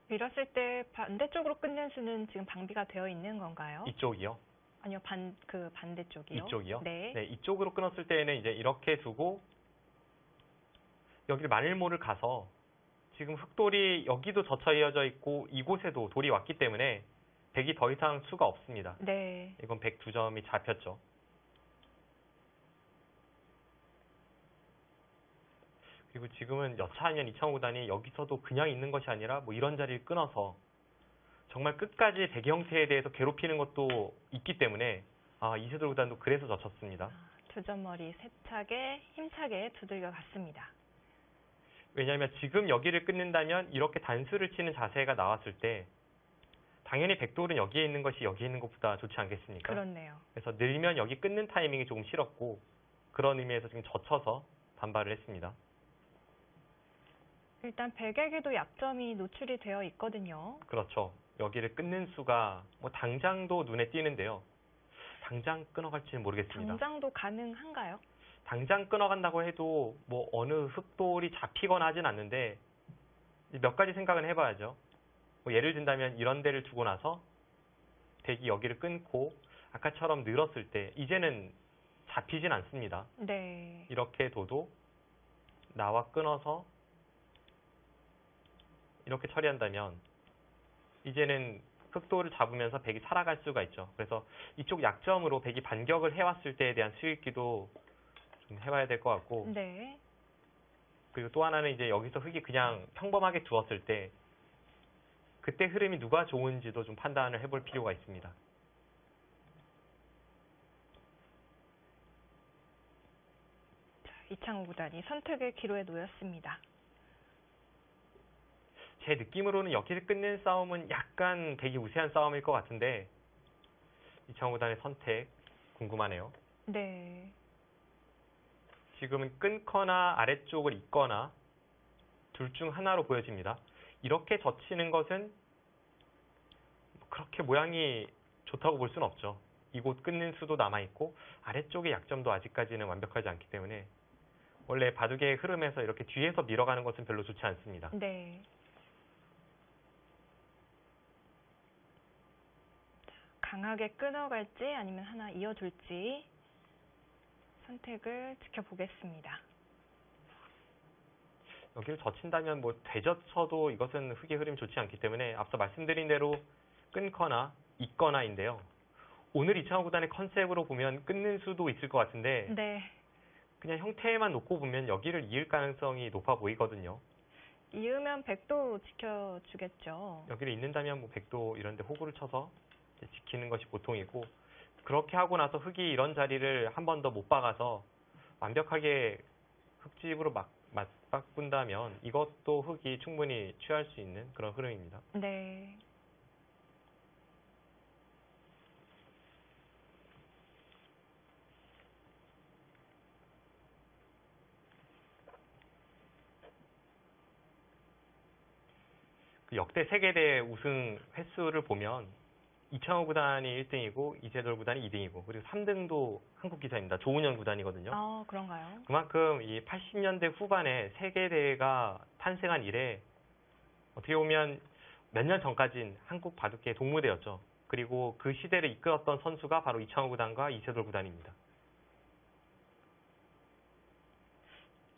밀었을 때 반대쪽으로 끝낸 수는 지금 방비가 되어 있는 건가요? 이쪽이요. 아니요, 반대쪽이요. 이쪽이요. 네. 네, 이쪽으로 끊었을 때에는 이제 이렇게 두고 여기를 마늘모를 가서 지금 흙돌이 여기도 젖혀 이어져 있고 이곳에도 돌이 왔기 때문에 백이 더 이상 수가 없습니다. 네. 이건 102점이 잡혔죠. 그리고 지금은 여차하면 이창호 구단이 여기서도 그냥 있는 것이 아니라 뭐 이런 자리를 끊어서 정말 끝까지 백의 형태에 대해서 괴롭히는 것도 있기 때문에 이세돌 구단도 그래서 젖혔습니다. 두 점머리 세차게 힘차게 두들겨 갔습니다. 왜냐하면 지금 여기를 끊는다면 이렇게 단수를 치는 자세가 나왔을 때 당연히 백돌은 여기에 있는 것이 여기에 있는 것보다 좋지 않겠습니까? 그렇네요. 그래서 늘면 여기 끊는 타이밍이 조금 싫었고 그런 의미에서 지금 젖혀서 반발을 했습니다. 일단 백에게도 약점이 노출이 되어 있거든요. 그렇죠. 여기를 끊는 수가 뭐 당장도 눈에 띄는데요. 당장 끊어갈지는 모르겠습니다. 당장도 가능한가요? 당장 끊어간다고 해도 뭐 어느 흙돌이 잡히거나 하진 않는데 몇 가지 생각은 해봐야죠. 뭐 예를 든다면 이런 데를 두고 나서 백이 여기를 끊고 아까처럼 늘었을 때 이제는 잡히진 않습니다. 네. 이렇게 둬도 나와 끊어서 이렇게 처리한다면 이제는 흑도를 잡으면서 백이 살아갈 수가 있죠. 그래서 이쪽 약점으로 백이 반격을 해왔을 때에 대한 수익기도 좀 해봐야 될 것 같고 네. 그리고 또 하나는 이제 여기서 흙이 그냥 평범하게 두었을 때 그때 흐름이 누가 좋은지도 좀 판단을 해볼 필요가 있습니다. 이창호 구단이 선택을 기로에 놓였습니다. 제 느낌으로는 여기를 끝낸 싸움은 약간 백이 우세한 싸움일 것 같은데 이창호 구단의 선택 궁금하네요. 네. 지금은 끊거나 아래쪽을 잇거나 둘 중 하나로 보여집니다. 이렇게 젖히는 것은 그렇게 모양이 좋다고 볼 수는 없죠. 이곳 끊는 수도 남아있고 아래쪽의 약점도 아직까지는 완벽하지 않기 때문에 원래 바둑의 흐름에서 이렇게 뒤에서 밀어가는 것은 별로 좋지 않습니다. 네. 강하게 끊어갈지 아니면 하나 이어둘지 선택을 지켜보겠습니다. 여기를 젖힌다면 뭐 되젖혀도 이것은 흙의 흐름이 좋지 않기 때문에 앞서 말씀드린 대로 끊거나 잇거나인데요. 오늘 이창호 구단의 컨셉으로 보면 끊는 수도 있을 것 같은데 네. 그냥 형태만 놓고 보면 여기를 이을 가능성이 높아 보이거든요. 이으면 백도 지켜주겠죠. 여기를 잇는다면 뭐 백도 이런 데 호구를 쳐서 지키는 것이 보통이고 그렇게 하고 나서 흙이 이런 자리를 한 번 더 못 박아서 완벽하게 흙집으로 맞바꾼다면 이것도 흙이 충분히 취할 수 있는 그런 흐름입니다. 네. 그 역대 세계대회 우승 횟수를 보면 이창호 구단이 1등이고 이세돌 구단이 2등이고 그리고 3등도 한국 기사입니다. 조은현 구단이거든요. 아, 그런가요? 그만큼 이 80년대 후반에 세계대회가 탄생한 이래 어떻게 보면 몇 년 전까진 한국 바둑계의 동무대였죠. 그리고 그 시대를 이끌었던 선수가 바로 이창호 구단과 이세돌 구단입니다.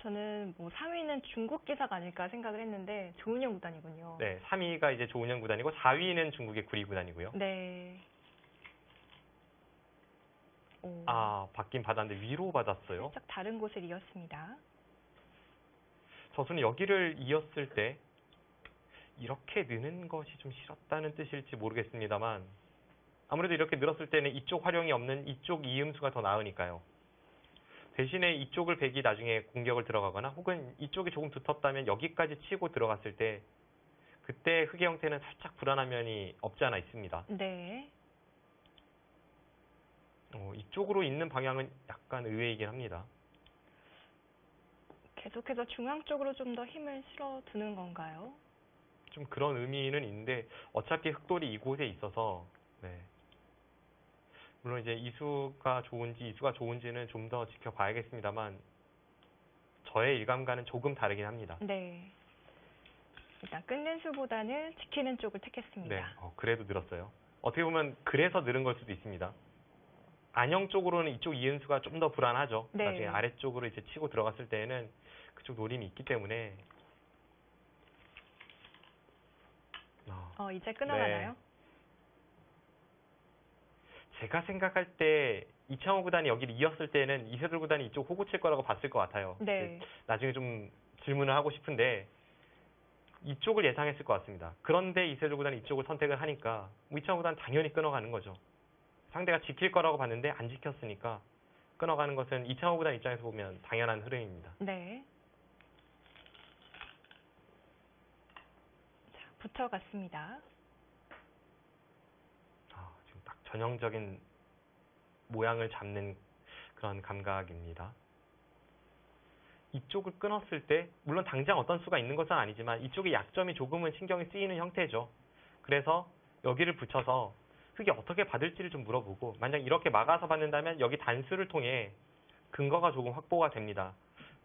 저는 뭐 3위는 중국 기사가 아닐까 생각을 했는데 조은현 구단이군요. 네, 3위가 이제 조은현 구단이고 4위는 중국의 구리 구단이고요. 네. 오, 받긴 받았는데 위로 받았어요. 살짝 다른 곳을 이었습니다. 저수는 여기를 이었을 때 이렇게 느는 것이 좀 싫었다는 뜻일지 모르겠습니다만 아무래도 이렇게 늘었을 때는 이쪽 활용이 없는 이쪽 이음수가 더 나으니까요. 대신에 이쪽을 백이 나중에 공격을 들어가거나 혹은 이쪽이 조금 두텁다면 여기까지 치고 들어갔을 때 그때 흙의 형태는 살짝 불안한 면이 없지 않아 있습니다. 네. 이쪽으로 있는 방향은 약간 의외이긴 합니다. 계속해서 중앙 쪽으로 좀 더 힘을 실어두는 건가요? 좀 그런 의미는 있는데 어차피 흙돌이 이곳에 있어서 네. 물론 이제 이수가 좋은지는 좀 더 지켜봐야겠습니다만 저의 일감과는 조금 다르긴 합니다. 네. 일단 끊는 수보다는 지키는 쪽을 택했습니다. 네, 그래도 늘었어요. 어떻게 보면 그래서 늘은 걸 수도 있습니다. 안형 쪽으로는 이쪽 이은수가 좀 더 불안하죠. 네. 나중에 아래쪽으로 이제 치고 들어갔을 때에는 그쪽 노림이 있기 때문에 이제 끊어가나요? 네. 제가 생각할 때 이창호 구단이 여기를 이었을 때는 이세돌 구단이 이쪽 호구 칠 거라고 봤을 것 같아요. 네. 나중에 좀 질문을 하고 싶은데 이쪽을 예상했을 것 같습니다. 그런데 이세돌 구단이 이쪽을 선택을 하니까 이창호 구단 당연히 끊어가는 거죠. 상대가 지킬 거라고 봤는데 안 지켰으니까 끊어가는 것은 이창호 구단 입장에서 보면 당연한 흐름입니다. 네. 자, 붙어갔습니다. 지금 딱 전형적인 모양을 잡는 그런 감각입니다. 이쪽을 끊었을 때 물론 당장 어떤 수가 있는 것은 아니지만 이쪽의 약점이 조금은 신경이 쓰이는 형태죠. 그래서 여기를 붙여서 흙이 어떻게 받을지를 좀 물어보고 만약 이렇게 막아서 받는다면 여기 단수를 통해 근거가 조금 확보가 됩니다.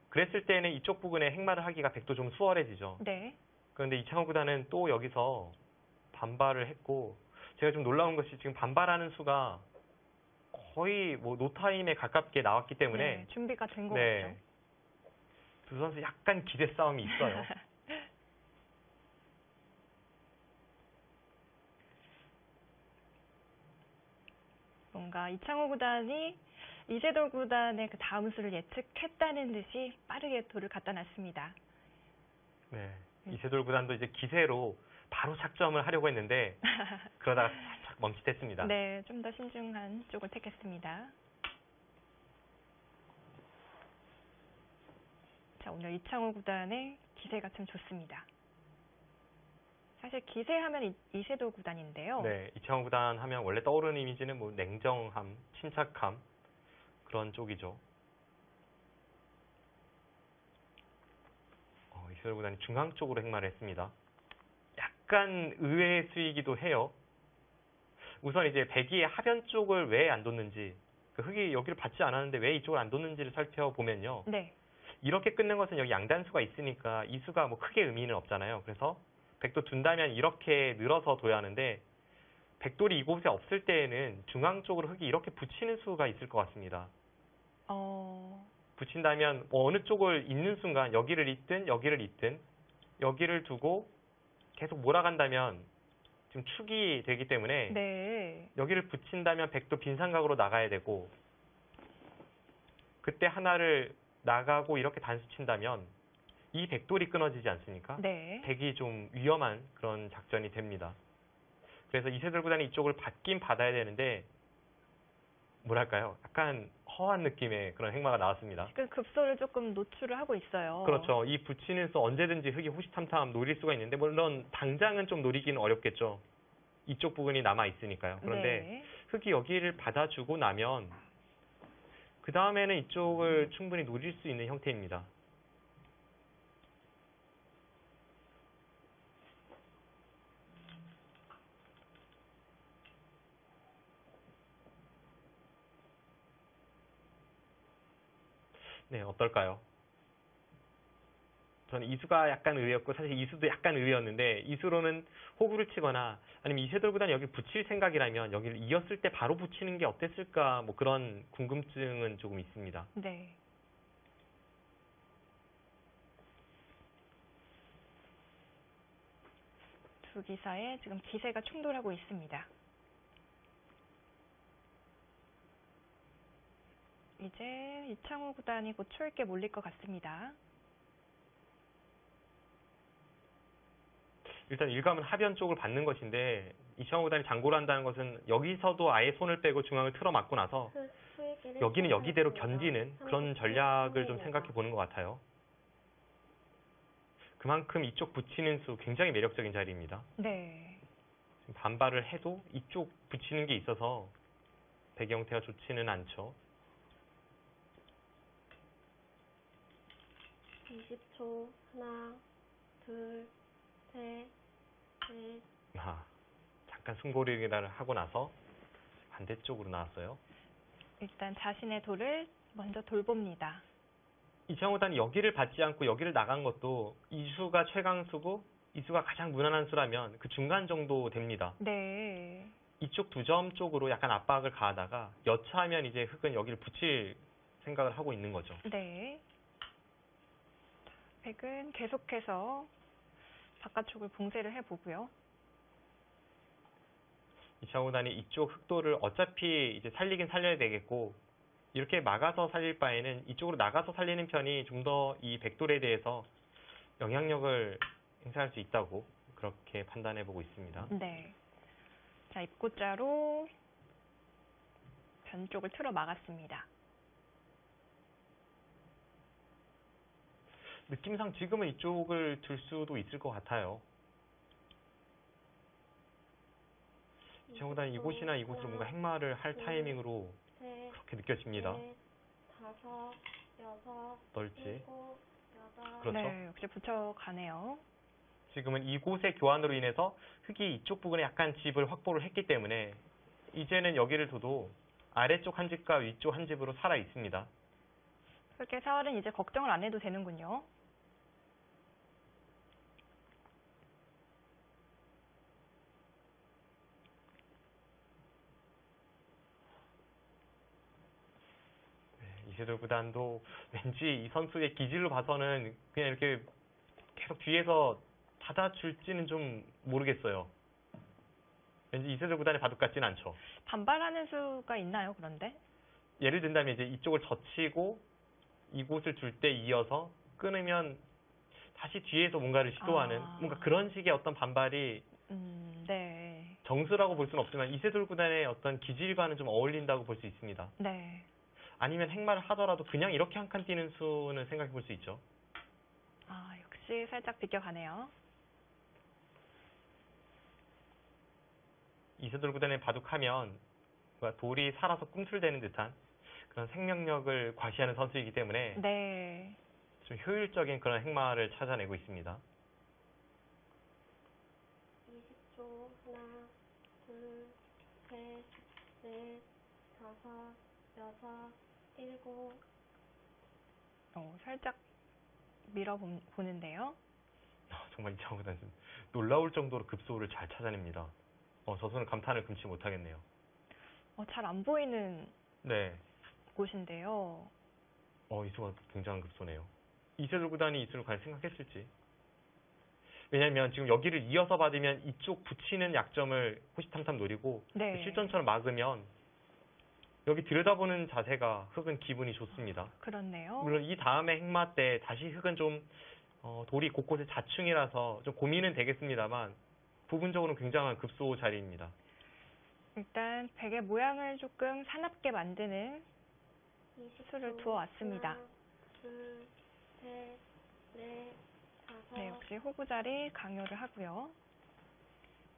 그랬을 때는 이쪽 부분에 행마를 하기가 백도 좀 수월해지죠. 네. 그런데 이창호 구단은 또 여기서 반발을 했고 제가 좀 놀라운 것이 지금 반발하는 수가 거의 뭐 노타임에 가깝게 나왔기 때문에 네, 준비가 된 것 네, 같죠. 두 선수 약간 기대 싸움이 있어요. 뭔가 이창호 구단이 이세돌 구단의 그 다음 수를 예측했다는 듯이 빠르게 돌을 갖다 놨습니다. 네, 이세돌 구단도 이제 기세로 바로 착점을 하려고 했는데 그러다가 살짝 멈칫했습니다. 네, 좀 더 신중한 쪽을 택했습니다. 자, 오늘 이창호 구단의 기세가 참 좋습니다. 사실 기세하면 이세돌 구단인데요. 네, 이창호 구단 하면 원래 떠오르는 이미지는 뭐 냉정함, 침착함 그런 쪽이죠. 이세돌 구단이 중앙 쪽으로 행마를 했습니다. 약간 의외의 수이기도 해요. 우선 이제 백이의 하변 쪽을 왜 안 뒀는지, 그 흙이 여기를 받지 않았는데 왜 이쪽을 안 뒀는지를 살펴보면요. 네. 이렇게 끊는 것은 여기 양단수가 있으니까 이 수가 뭐 크게 의미는 없잖아요. 그래서 백도 둔다면 이렇게 늘어서 둬야 하는데 백돌이 이곳에 없을 때에는 중앙 쪽으로 흙이 이렇게 붙이는 수가 있을 것 같습니다. 붙인다면 어느 쪽을 잇는 순간 여기를 잇든 여기를 잇든 여기를 두고 계속 몰아간다면 지금 축이 되기 때문에 네. 여기를 붙인다면 백도 빈삼각으로 나가야 되고 그때 하나를 나가고 이렇게 단수 친다면 이 백돌이 끊어지지 않습니까? 네. 백이 좀 위험한 그런 작전이 됩니다. 그래서 이세돌 구단이 이쪽을 받긴 받아야 되는데 뭐랄까요? 약간 허한 느낌의 그런 행마가 나왔습니다. 지금 급소를 조금 노출을 하고 있어요. 그렇죠. 이 붙이는 수 언제든지 흙이 호시탐탐 노릴 수가 있는데 물론 당장은 좀 노리기는 어렵겠죠. 이쪽 부분이 남아 있으니까요. 그런데 네. 흙이 여기를 받아주고 나면 그 다음에는 이쪽을 충분히 노릴 수 있는 형태입니다. 네, 어떨까요? 저는 이수가 약간 의외였고 사실 이수도 약간 의외였는데 이수로는 호구를 치거나 아니면 이세돌 구단이 여기 붙일 생각이라면 여기를 이었을 때 바로 붙이는 게 어땠을까 뭐 그런 궁금증은 조금 있습니다. 네. 두 기사에 지금 기세가 충돌하고 있습니다. 이제 이창호 구단이 곧 초읽게 몰릴 것 같습니다. 일단 일감은 하변 쪽을 받는 것인데 이창호 구단이 장고를 한다는 것은 여기서도 아예 손을 빼고 중앙을 틀어 막고 나서 여기는 여기대로 견디는 그런 전략을 좀 생각해 보는 것 같아요. 그만큼 이쪽 붙이는 수 굉장히 매력적인 자리입니다. 네. 지금 반발을 해도 이쪽 붙이는 게 있어서 백의 형태가 좋지는 않죠. 20초. 하나, 둘, 셋, 넷. 잠깐 숨고르기를 하고 나서 반대쪽으로 나왔어요. 일단 자신의 돌을 먼저 돌봅니다. 이창호 구단이 여기를 받지 않고 여기를 나간 것도 이 수가 최강수고 이 수가 가장 무난한 수라면 그 중간 정도 됩니다. 네. 이쪽 두 점 쪽으로 약간 압박을 가하다가 여차하면 이제 흑은 여기를 붙일 생각을 하고 있는 거죠. 네. 백은 계속해서 바깥쪽을 봉쇄를 해보고요. 이창호 구단이 이쪽 흑도를 어차피 이제 살리긴 살려야 되겠고 이렇게 막아서 살릴 바에는 이쪽으로 나가서 살리는 편이 좀 더 이 백돌에 대해서 영향력을 행사할 수 있다고 그렇게 판단해 보고 있습니다. 네. 자, 입고자로 변 쪽을 틀어 막았습니다. 느낌상 지금은 이쪽을 들 수도 있을 것 같아요. 이창호 구단이 이곳이나 이곳으로 뭔가 행마를 할 타이밍으로 셋, 그렇게 느껴집니다. 넷, 다섯, 여섯, 넓지. 일곱, 여덟. 그렇죠. 네, 역시 붙여가네요. 지금은 이곳의 교환으로 인해서 흑이 이쪽 부분에 약간 집을 확보를 했기 때문에 이제는 여기를 둬도 아래쪽 한 집과 위쪽 한 집으로 살아 있습니다. 그렇게 사활은 이제 걱정을 안 해도 되는군요. 이세돌 구단도 왠지 이 선수의 기질로 봐서는 그냥 이렇게 계속 뒤에서 받아줄지는 좀 모르겠어요. 왠지 이세돌 구단의 바둑 같지는 않죠. 반발하는 수가 있나요, 그런데? 예를 든다면 이제 이쪽을 젖히고 이곳을 둘 때 이어서 끊으면 다시 뒤에서 뭔가를 시도하는 뭔가 그런 식의 어떤 반발이 네. 정수라고 볼 수는 없지만 이세돌 구단의 어떤 기질과는 좀 어울린다고 볼 수 있습니다. 네. 아니면 행마를 하더라도 그냥 이렇게 한 칸 뛰는 수는 생각해 볼 수 있죠. 역시 살짝 비껴가네요. 이세돌 구단의 바둑하면 뭔가 돌이 살아서 꿈틀대는 듯한 그런 생명력을 과시하는 선수이기 때문에 네. 좀 효율적인 그런 행마를 찾아내고 있습니다. 20초. 하나, 둘, 셋, 넷, 다섯, 여섯, 일곱. 살짝 밀어보는데요. 정말 이창호 구단 놀라울 정도로 급소를 잘 찾아냅니다. 저서는 감탄을 금치 못하겠네요. 잘 안 보이는 네. 곳인데요. 이 수가 굉장한 급소네요. 이세돌 구단이 이 수를 과연 생각했을지. 왜냐면 지금 여기를 이어서 받으면 이쪽 붙이는 약점을 호시탐탐 노리고 네. 실전처럼 막으면 여기 들여다보는 자세가 흑은 기분이 좋습니다. 그렇네요. 물론 이 다음에 행마 때 다시 흑은 좀 돌이 곳곳에 자충이라서 좀 고민은 되겠습니다만 부분적으로는 굉장한 급소 자리입니다. 일단 백의 모양을 조금 사납게 만드는 20초. 수를 두어왔습니다. 하나, 둘, 셋, 넷, 다섯. 네, 역시 호구 자리 강요를 하고요.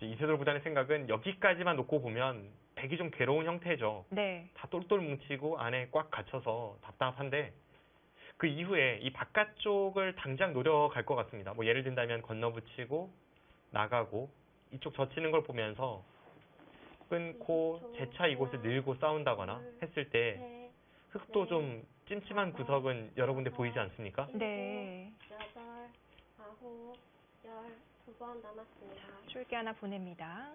이세돌 구단의 생각은 여기까지만 놓고 보면 백이 좀 괴로운 형태죠. 네. 다 똘똘 뭉치고 안에 꽉 갇혀서 답답한데 그 이후에 이 바깥쪽을 당장 노려갈 것 같습니다. 뭐 예를 든다면 건너붙이고 나가고 이쪽 젖히는 걸 보면서 끊고 재차 이곳을 늘고 싸운다거나 했을 때 흑도 좀 찜찜한 구석은 여러 군데 보이지 않습니까? 네. 여덟, 아홉, 열. 2번 남았습니다. 줄기 하나 보냅니다.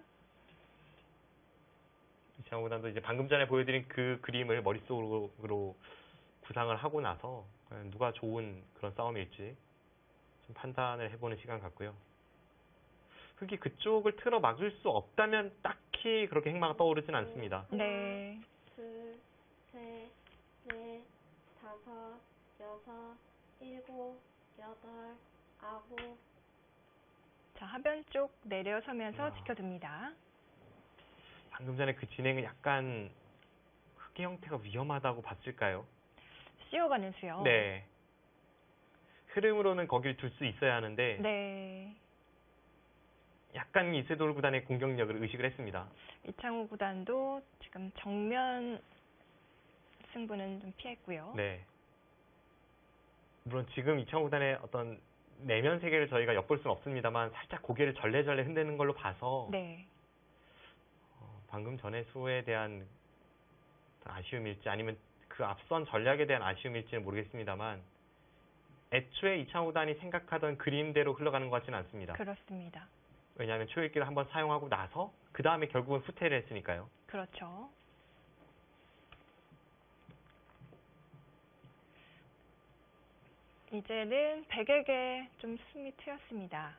이창호 구단도 이제 방금 전에 보여드린 그 그림을 머릿속으로 구상을 하고 나서 과연 누가 좋은 그런 싸움일지 좀 판단을 해보는 시간 같고요. 흑이 그쪽을 틀어 막을 수 없다면 딱히 그렇게 행마가 떠오르진 않습니다. 네. 둘, 셋, 넷, 다섯, 여섯, 일곱, 여덟, 아홉, 자, 하변 쪽 내려서면서 아. 지켜줍니다. 방금 전에 그 진행은 약간 흑의 형태가 위험하다고 봤을까요? 씌워가는 수요. 네. 흐름으로는 거길 둘 수 있어야 하는데 네. 약간 이세돌 구단의 공격력을 의식을 했습니다. 이창호 구단도 지금 정면 승부는 좀 피했고요. 네. 물론 지금 이창호 구단의 어떤 내면 세계를 저희가 엿볼 수는 없습니다만 살짝 고개를 절레절레 흔드는 걸로 봐서 네. 방금 전의 수에 대한 아쉬움일지 아니면 그 앞선 전략에 대한 아쉬움일지는 모르겠습니다만 애초에 이창호 구단이 생각하던 그림대로 흘러가는 것 같지는 않습니다. 그렇습니다. 왜냐하면 초읽기를 한번 사용하고 나서 그 다음에 결국은 후퇴를 했으니까요. 그렇죠. 이제는 백에게 좀 숨이 트였습니다.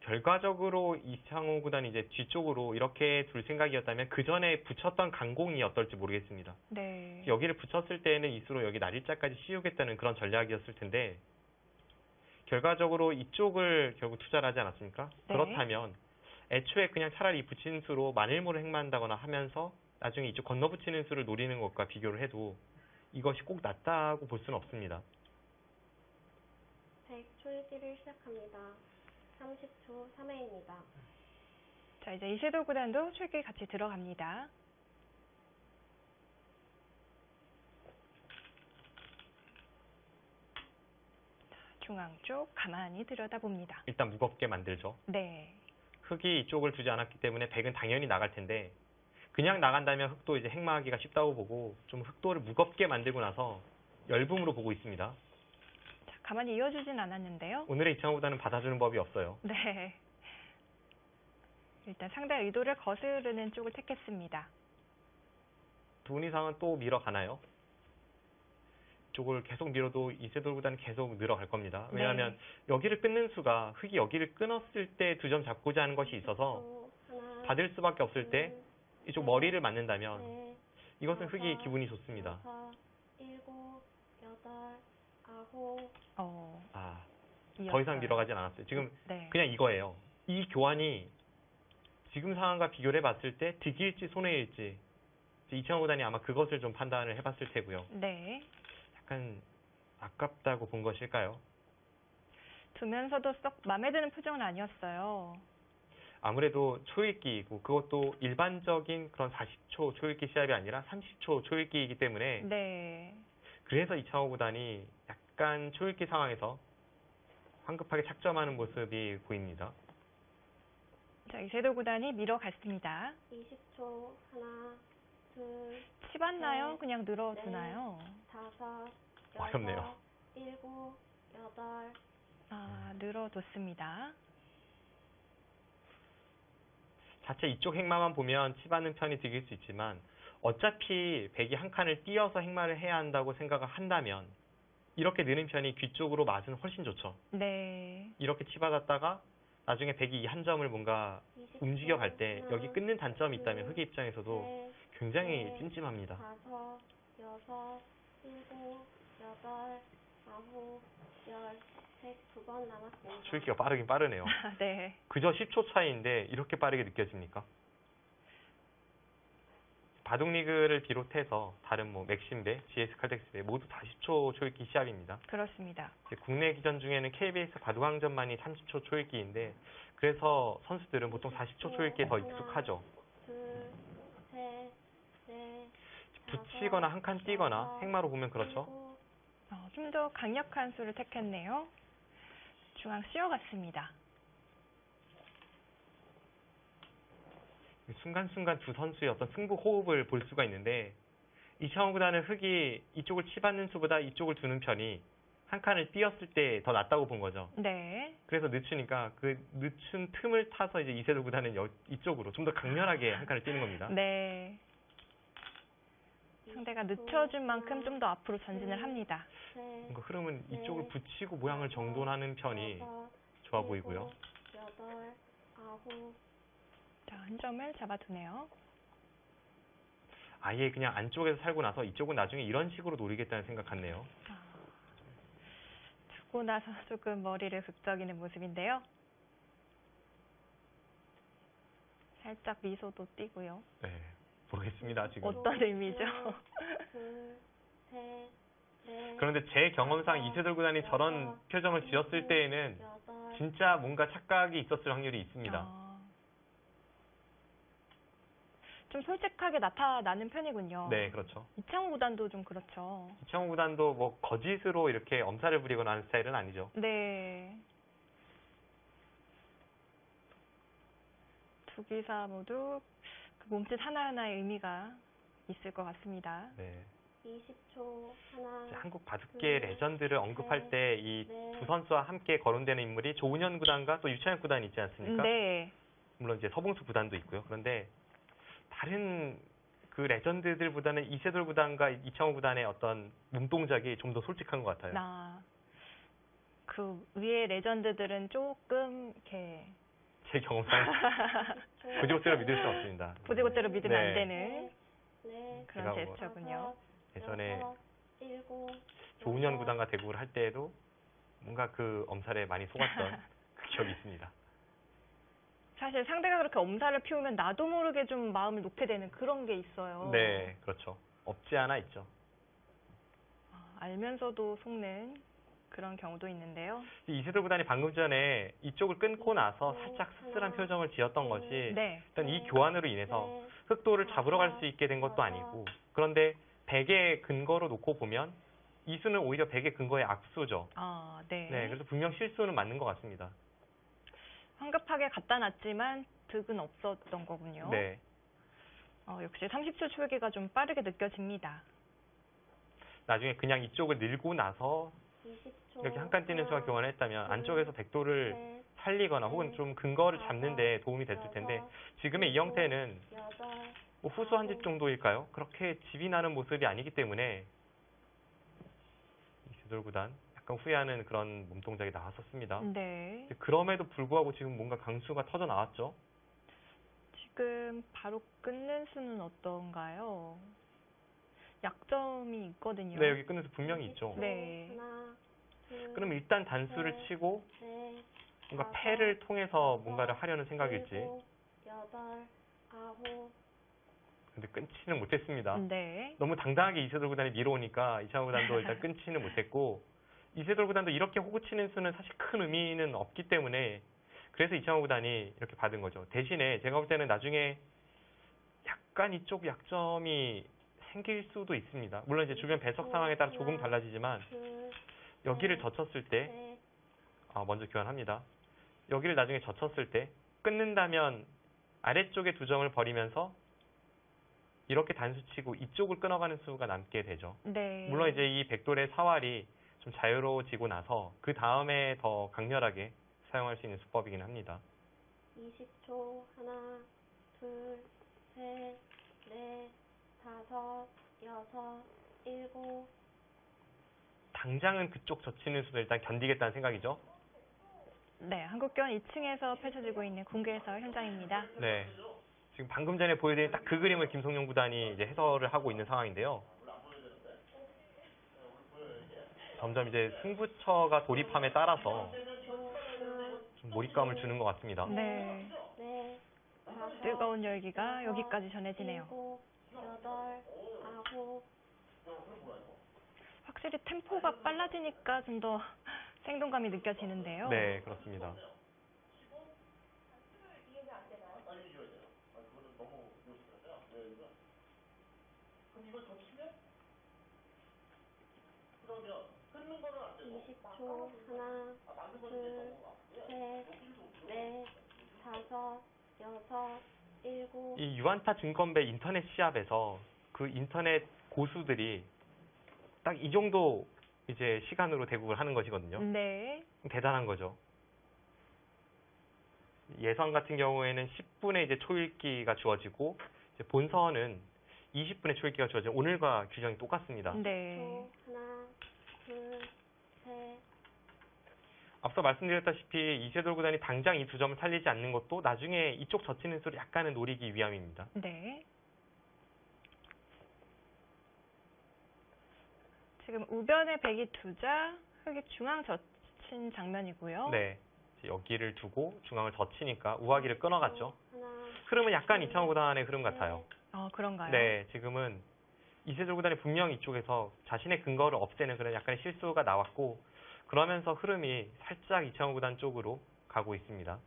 결과적으로 이창호 구단이 이제 뒤쪽으로 이렇게 둘 생각이었다면 그 전에 붙였던 강공이 어떨지 모르겠습니다. 네. 여기를 붙였을 때에는 이수로 여기 날일자까지 씌우겠다는 그런 전략이었을 텐데 결과적으로 이쪽을 결국 투자를 하지 않았습니까? 네. 그렇다면 애초에 그냥 차라리 이 붙이는 수로 만일모를 행만한다거나 하면서 나중에 이쪽 건너 붙이는 수를 노리는 것과 비교를 해도 이것이 꼭 낫다고 볼 수는 없습니다. 100 초읽기를 시작합니다. 30초 3회입니다. 자, 이제 이세돌 구단도 출기 같이 들어갑니다. 중앙 쪽 가만히 들여다봅니다. 일단 무겁게 만들죠. 네. 흑이 이쪽을 두지 않았기 때문에 백은 당연히 나갈 텐데 그냥 나간다면 흑도 이제 행마하기가 쉽다고 보고 좀 흑도를 무겁게 만들고 나서 열분으로 보고 있습니다. 자, 가만히 이어주진 않았는데요. 오늘의 이창호 구단은 받아주는 법이 없어요. 네. 일단 상대 의도를 거스르는 쪽을 택했습니다. 돈 이상은 또 밀어가나요? 이쪽을 계속 밀어도 이세돌 구단은 계속 늘어갈 겁니다. 왜냐하면 네. 여기를 끊는 수가 흑이 여기를 끊었을 때 2점 잡고자 하는 것이 있어서 10초, 하나, 받을 수밖에 없을 때 이쪽 머리를 맞는다면 넷, 이것은 흑이 다섯, 기분이 좋습니다. 여섯, 일곱, 여덟, 아홉, 더 이상 이었어요. 밀어가진 않았어요. 지금 네. 그냥 이거예요. 이 교환이 지금 상황과 비교를 해봤을 때 득일지 손해일지 이창호 구단이 아마 그것을 좀 판단을 해봤을 테고요. 네. 약간 아깝다고 본 것일까요? 두면서도 썩 마음에 드는 표정은 아니었어요. 아무래도 초읽기이고 그것도 일반적인 그런 40초 초읽기 시합이 아니라 30초 초읽기이기 때문에 네. 그래서 이창호 구단이 약간 초읽기 상황에서 황급하게 착점하는 모습이 보입니다. 자, 이세돌 구단이 밀어갔습니다. 20초, 하나, 둘, 치봤나요? 네. 그냥 늘어두나요? 다섯, 어렵네요. 여섯, 일곱, 여덟, 늘어뒀습니다. 자체 이쪽 행마만 보면 치받는 편이 득일 수 있지만 어차피 백이 한 칸을 띄어서 행마를 해야 한다고 생각을 한다면 이렇게 느는 편이 귀 쪽으로 맛은 훨씬 좋죠. 네. 이렇게 치받았다가 나중에 백이 이 한 점을 뭔가 20초, 움직여갈 때 하나, 여기 끊는 단점이 있다면 흑의 입장에서도 셋, 굉장히 넷, 찜찜합니다. 다섯, 여섯, 일곱, 여덟, 아홉, 열, 102번 남았습니다. 초읽기가 빠르긴 빠르네요. 네. 그저 10초 차이인데 이렇게 빠르게 느껴집니까? 바둑리그를 비롯해서 다른 뭐 맥심배, GS 칼텍스배 모두 다 10초 초읽기 시합입니다. 그렇습니다. 이제 국내 기전 중에는 KBS 바둑왕전만이 30초 초읽기인데 그래서 선수들은 보통 40초 초읽기에 더 익숙하죠. 둘, 셋, 넷, 붙이거나 한 칸 띄거나 행마로 보면 그렇죠. 일곱, 좀 더 강력한 수를 택했네요. 중앙 씌워갔습니다. 순간순간 두 선수의 어떤 승부 호흡을 볼 수가 있는데 이창호 구단은 흑이 이쪽을 치받는 수보다 이쪽을 두는 편이 한 칸을 띄었을 때 더 낫다고 본 거죠. 네. 그래서 늦추니까 그 늦춘 틈을 타서 이제 이세돌 구단은 이쪽으로 좀 더 강렬하게 한 칸을 띄는 겁니다. 네. 상대가 늦춰준 만큼 좀 더 앞으로 전진을 합니다. 셋, 뭔가 흐름은 이쪽을 붙이고 모양을 정돈하는 편이 여섯, 좋아 보이고요. 일곱, 여덟, 아홉, 자, 한 점을 잡아두네요. 아예 그냥 안쪽에서 살고 나서 이쪽은 나중에 이런 식으로 노리겠다는 생각 같네요. 두고 나서 조금 머리를 극적이는 모습인데요. 살짝 미소도 띄고요. 네, 모르겠습니다, 지금. 어떤 의미죠? 하나, 둘, 셋, 넷, 그런데 제 경험상 이세돌 구단이 저런 표정을 지었을 때에는 여덟, 진짜 뭔가 착각이 있었을 확률이 있습니다. 아, 좀 솔직하게 나타나는 편이군요. 네, 그렇죠. 이창호 구단도 좀 그렇죠. 이창호 구단도 뭐 거짓으로 이렇게 엄살을 부리거나 하는 스타일은 아니죠. 네. 두 기사 모두 그 몸짓 하나하나의 의미가 있을 것 같습니다. 네. 20초, 하나, 이제 한국 바둑계 레전드를 언급할 때 이 네. 두 선수와 함께 거론되는 인물이 조은현 구단과 또 유창혁 구단이 있지 않습니까? 네. 물론 이제 서봉수 구단도 있고요. 그런데 다른 그 레전드들보다는 이세돌 구단과 이창호 구단의 어떤 눈동작이 좀 더 솔직한 것 같아요. 그 위에 레전드들은 조금 이렇게 제 경험상 고지고대로 믿을 수는 없습니다. 고지고대로 믿으면 네. 안 되는 넷, 그런 제가 뭐 제스처군요. 예전에 여섯, 일곱, 조은현 여덟, 구단과 대구를 할 때에도 뭔가 그 엄살에 많이 속았던 그 기억이 있습니다. 사실 상대가 그렇게 엄살을 피우면 나도 모르게 좀 마음을 놓게 되는 그런 게 있어요. 네, 그렇죠. 없지 않아 있죠. 알면서도 속는 그런 경우도 있는데요. 이세돌 구단이 방금 전에 이쪽을 끊고 나서 살짝 씁쓸한 표정을 지었던 것이 네. 일단 이 교환으로 인해서 넷, 흑도를 잡으러 갈 수 있게 된 것도 아니고, 그런데 백의 근거로 놓고 보면 이수는 오히려 백의 근거의 악수죠. 네. 네, 그래서 분명 실수는 맞는 것 같습니다. 황급하게 갖다 놨지만 득은 없었던 거군요. 네, 역시 30초 초기가 좀 빠르게 느껴집니다. 나중에 그냥 이쪽을 밀고 나서 20초, 이렇게 한 칸 뛰는 수가 하나, 교환을 했다면 둘, 안쪽에서 백도를 셋, 살리거나 혹은 좀 근거를 잡는 데 도움이 됐을 텐데, 지금의 이 형태는 여덟, 뭐 후수 한 집 정도일까요? 그렇게 집이 나는 모습이 아니기 때문에 이세돌 구단 약간 후회하는 그런 몸동작이 나왔었습니다. 네. 그럼에도 불구하고 지금 뭔가 강수가 터져 나왔죠. 지금 바로 끊는 수는 어떤가요? 약점이 있거든요. 네, 여기 끊는 수 분명히 있죠. 네. 하나, 둘, 그럼 일단 단수를 네. 치고 넷, 뭔가 다섯, 패를 통해서 여섯, 뭔가를 하려는 생각일지. 일곱, 여덟, 아홉, 근데 끊지는 못했습니다. 네. 너무 당당하게 이세돌 구단이 밀어오니까 이창호 구단도 일단 끊지는 못했고, 이세돌 구단도 이렇게 호구치는 수는 사실 큰 의미는 없기 때문에 그래서 이창호 구단이 이렇게 받은 거죠. 대신에 제가 볼 때는 나중에 약간 이쪽 약점이 생길 수도 있습니다. 물론 이제 주변 배석 상황에 따라 조금 달라지지만 둘, 여기를 젖혔을 때, 셋, 먼저 교환합니다. 여기를 나중에 젖혔을 때 끊는다면 아래쪽에 두 점을 버리면서 이렇게 단수치고 이쪽을 끊어가는 수가 남게 되죠. 네. 물론 이제 이 백돌의 사활이 좀 자유로워지고 나서 그 다음에 더 강렬하게 사용할 수 있는 수법이긴 합니다. 20초, 하나, 둘, 셋, 넷, 다섯, 여섯, 일곱, 당장은 그쪽 젖히는 수도 일단 견디겠다는 생각이죠. 네, 한국견 2층에서 펼쳐지고 있는 공개 해설 현장입니다. 네. 지금 방금 전에 보여드린 딱 그 그림을 김성용 구단이 이제 해설을 하고 있는 상황인데요. 점점 이제 승부처가 돌입함에 따라서 좀 몰입감을 주는 것 같습니다. 네. 넷, 다섯, 뜨거운 열기가 여기까지 전해지네요. 일곱, 여덟, 아홉, 확실히 템포가 빨라지니까 좀 더 생동감이 느껴지는데요. 네, 그렇습니다. 초 하나, 둘, 셋, 넷, 다섯, 여섯, 일곱, 이 유안타 증권배 인터넷 시합에서 그 인터넷 고수들이 딱 이 정도 이제 시간으로 대국을 하는 것이거든요. 네. 대단한 거죠. 예선 같은 경우에는 10분의 이제 초읽기가 주어지고 이제 본선은 20분의 초읽기가 주어지고 오늘과 규정이 똑같습니다. 네. 초 하나, 둘, 셋, 앞서 말씀드렸다시피 이세돌 구단이 당장 이 두 점을 살리지 않는 것도 나중에 이쪽 젖히는 수를 약간은 노리기 위함입니다. 네. 지금 우변의 백이 두자, 흑이 중앙 젖힌 장면이고요. 네. 이제 여기를 두고 중앙을 젖히니까 우하기를 끊어갔죠. 하나, 흐름은 약간 이창호 구단의 흐름 같아요. 그런가요? 네, 지금은 이세돌 구단이 분명히 이쪽에서 자신의 근거를 없애는 그런 약간의 실수가 나왔고 그러면서 흐름이 살짝 이창호 구단 쪽으로 가고 있습니다.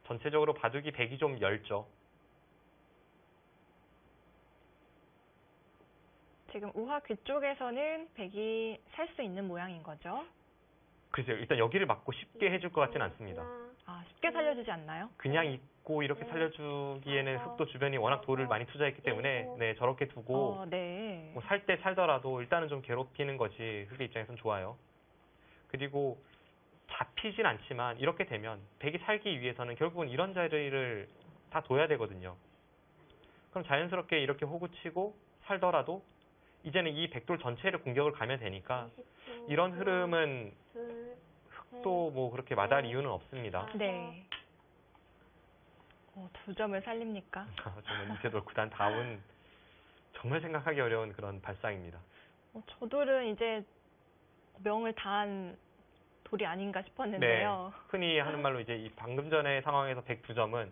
전체적으로 바둑이 백이 좀 엷죠. 지금 우화 귀 쪽에서는 백이 살 수 있는 모양인 거죠? 글쎄요, 일단 여기를 맞고 쉽게 해줄 것 같지는 않습니다. 쉽게 살려주지 않나요? 그냥 있고 이렇게 살려주기에는 흑도 주변이 워낙 돌을 많이 투자했기 때문에 네, 저렇게 두고 네. 뭐 살 때 살더라도 일단은 좀 괴롭히는 것이 흑의 입장에선 좋아요. 그리고 잡히진 않지만 이렇게 되면 백이 살기 위해서는 결국은 이런 자리를 다 둬야 되거든요. 그럼 자연스럽게 이렇게 호구치고 살더라도 이제는 이 백돌 전체를 공격을 가면 되니까 이런 흐름은 흑도 뭐 그렇게 마다할 이유는 없습니다. 네. 2점을 살립니까? 정말 이세돌 구단 다운 정말 생각하기 어려운 그런 발상입니다. 저 돌은 이제 명을 다한 돌이 아닌가 싶었는데요. 네, 흔히 하는 말로 이제 이 방금 전의 상황에서 102점은